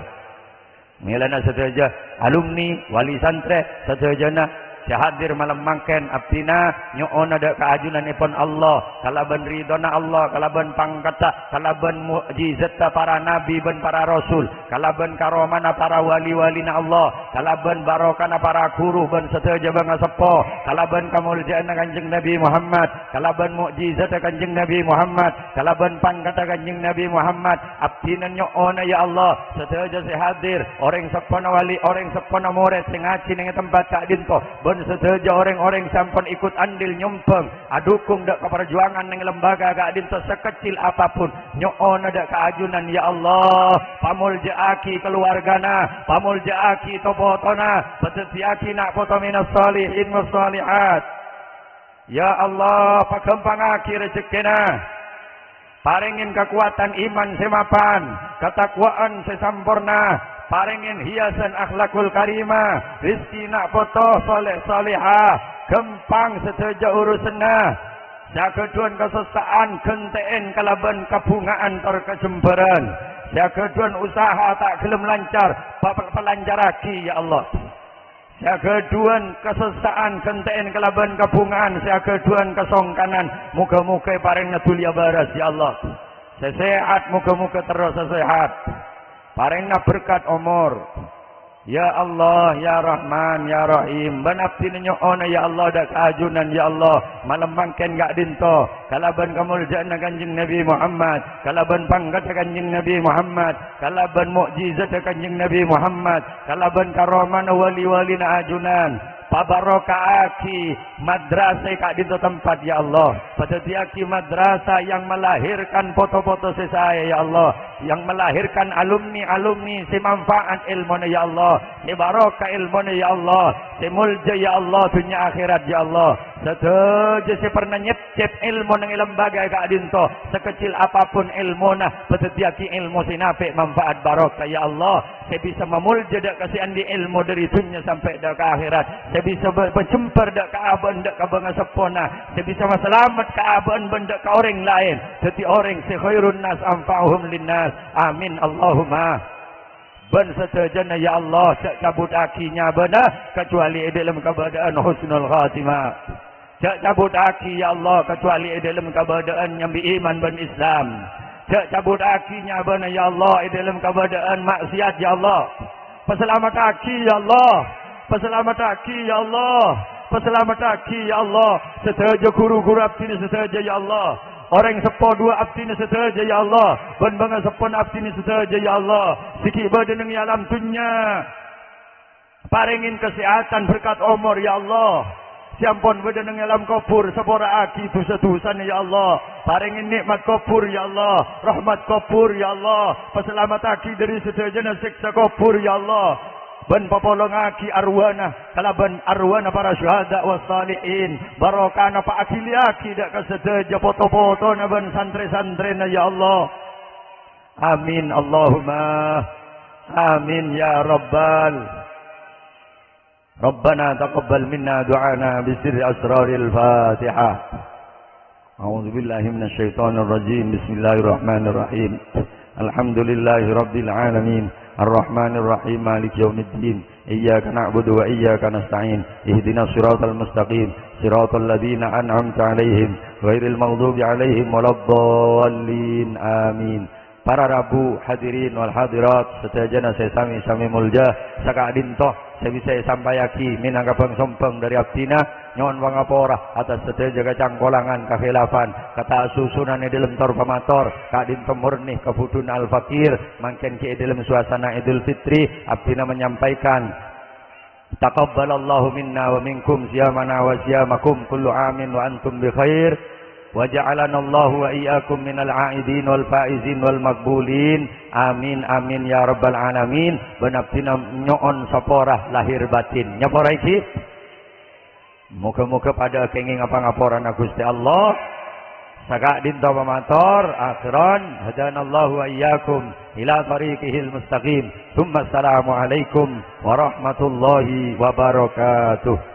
milana saja alumni wali santri sadayana hadir malam mangken abdina nyoona dak kaajunan Allah kalaban ridona Allah kalaban pangkata kalaban mukjizat para nabi ben para rasul kalaban karomana para wali-walina Allah kalaban barokana para guru ben sedaya bangsa sepo kalaban kamuljaan Kanjeng Nabi Muhammad kalaban mukjizat Kanjeng Nabi Muhammad kalaban pangkata Kanjeng Nabi Muhammad abdina nyoona ya Allah sedaya hadir orang sepana wali orang sepana murid sing ngaji ning tempat kak dinto sedaja orang-orang sampun ikut andil nyumpeng adukung dak keperjuangan ning lembaga gak dinto sekecil apapun nyoona dak keajunan ya Allah pamuljaaki keluargana pamuljaaki topotona petetiaki nak foto minas salihin wassalihat ya Allah pakempangaki rezekina paringin kekuatan iman semapan ketakwaan sesampurna paringin hiasan akhlakul karimah rizki nak foto soleh solehah gempang sedaja urusanna sakeduan kesesaan genteen kalaban kabungaan tor kejemberan sakeduan usaha tak gelem lancar pelancaraki ya Allah sakeduan kesesaan genteen kalaban kabungaan sakeduan kesongkanan muga-muga paring nedulya baras ya Allah sesehat muga-muga terus sesehat paringna berkat umur ya Allah ya Rahman ya Rahim ban abdi nyoona ya Allah dak ajunan ya Allah malam mangken gak dinto kalaban kamuljaan Kanjeng Nabi Muhammad kalaban pangkat Kanjeng Nabi Muhammad kalaban mukjizat Kanjeng Nabi Muhammad kalaban karomana wali-walina ajunan pabarokaaki madrasah kak dinto tempat ya Allah padatiaki madrasah yang melahirkan foto-foto saya ya Allah yang melahirkan alumni-alumni si manfaat ilmunya ya Allah si barokah ilmunya ya Allah si mulja ya Allah dunia akhirat ya Allah sedaja si pernah nyep-cep ilmu nang lembaga kak dinto sekecil apapun ilmunya padatiaki ilmu si nafi manfaat barokah ya Allah saya bisa memulja dak kasih andi ilmu dari dunia sampai dak ke akhirat saya bisa berjemper dak ke aban dak ke bangsa sepona saya bisa selamat ke aban benda ke orang lain jadi orang si khairun nas anfa'uhum linnas amin Allahumma ben sedajana ya Allah cak cabut akinya benar kecuali dalam keadaan husnul khatimah cak cabut aki ya Allah kecuali dalam keadaan yang beriman ben Islam cak cabut akinya benar ya Allah dalam keadaan maksiat ya Allah peselamat aki ya Allah peselamat aki ya Allah peselamat aki ya Allah sedaja guru-guru abdi sedaja ya Allah orang sepo dua abdi sedaja ya Allah ban bangga sepon abdi sedaja ya Allah siki badan ning alam dunya paringin kesehatan berkat umur ya Allah siampun badan ning alam kubur sepora aki dosa-dosane ya Allah paringin nikmat kubur ya Allah rahmat kubur ya Allah peselamat aki dari sedajana siksa kubur ya Allah ben papolong aki arwana kalaban arwana para syuhada wassalihin barokana pa akili aki dak kasedaja foto-foto na ben santri-santrina ya Allah Amin Allahumma amin ya rabbal. Rabbana taqabbal minna du'ana bisirri asraril Fatihah. A'udzu billahi minasyaitonir rajim. Bismillahirrahmanirrahim. Alhamdulillahi rabbil alamin. Ar-Rahmanir Rahim. Maliki yaumiddin. Iyyaka na'budu wa iyyaka nasta'in. Ihdinas siratal mustaqim. Siratal ladzina an'amta 'alaihim ghairil maghdubi 'alaihim waladdallin. Amin. Para rabu hadirin wal hadirat setajana saya sami mulja saka dintoh saya bisa sampayaki minangka pengsompeng dari abdina nyon wangapora atas seteja kacangkolangan kakhilafan kata susunan dalam tor pamator ka dintoh murni kefudun al fakir mangken ki dalam suasana Idul Fitri abdina menyampaikan taqabbalallahu minna wa minkum siyamana wa siyamakum kullu amin wa antum bi khair. Wa ja'alana Allahu wa iyyakum minal aidin wal faizin wal maqbulin. Amin amin ya rabbal alamin. Benaptina nyoon saporah lahir batin. Nyapora iki? Muga-muga pada kenging ngapa-ngaporan Gusti Allah. Saka dinto pamator akhiran hadanallahu wa iyyakum ila tariqihil mustaqim. Tsumma assalamu alaikum warahmatullahi wabarakatuh.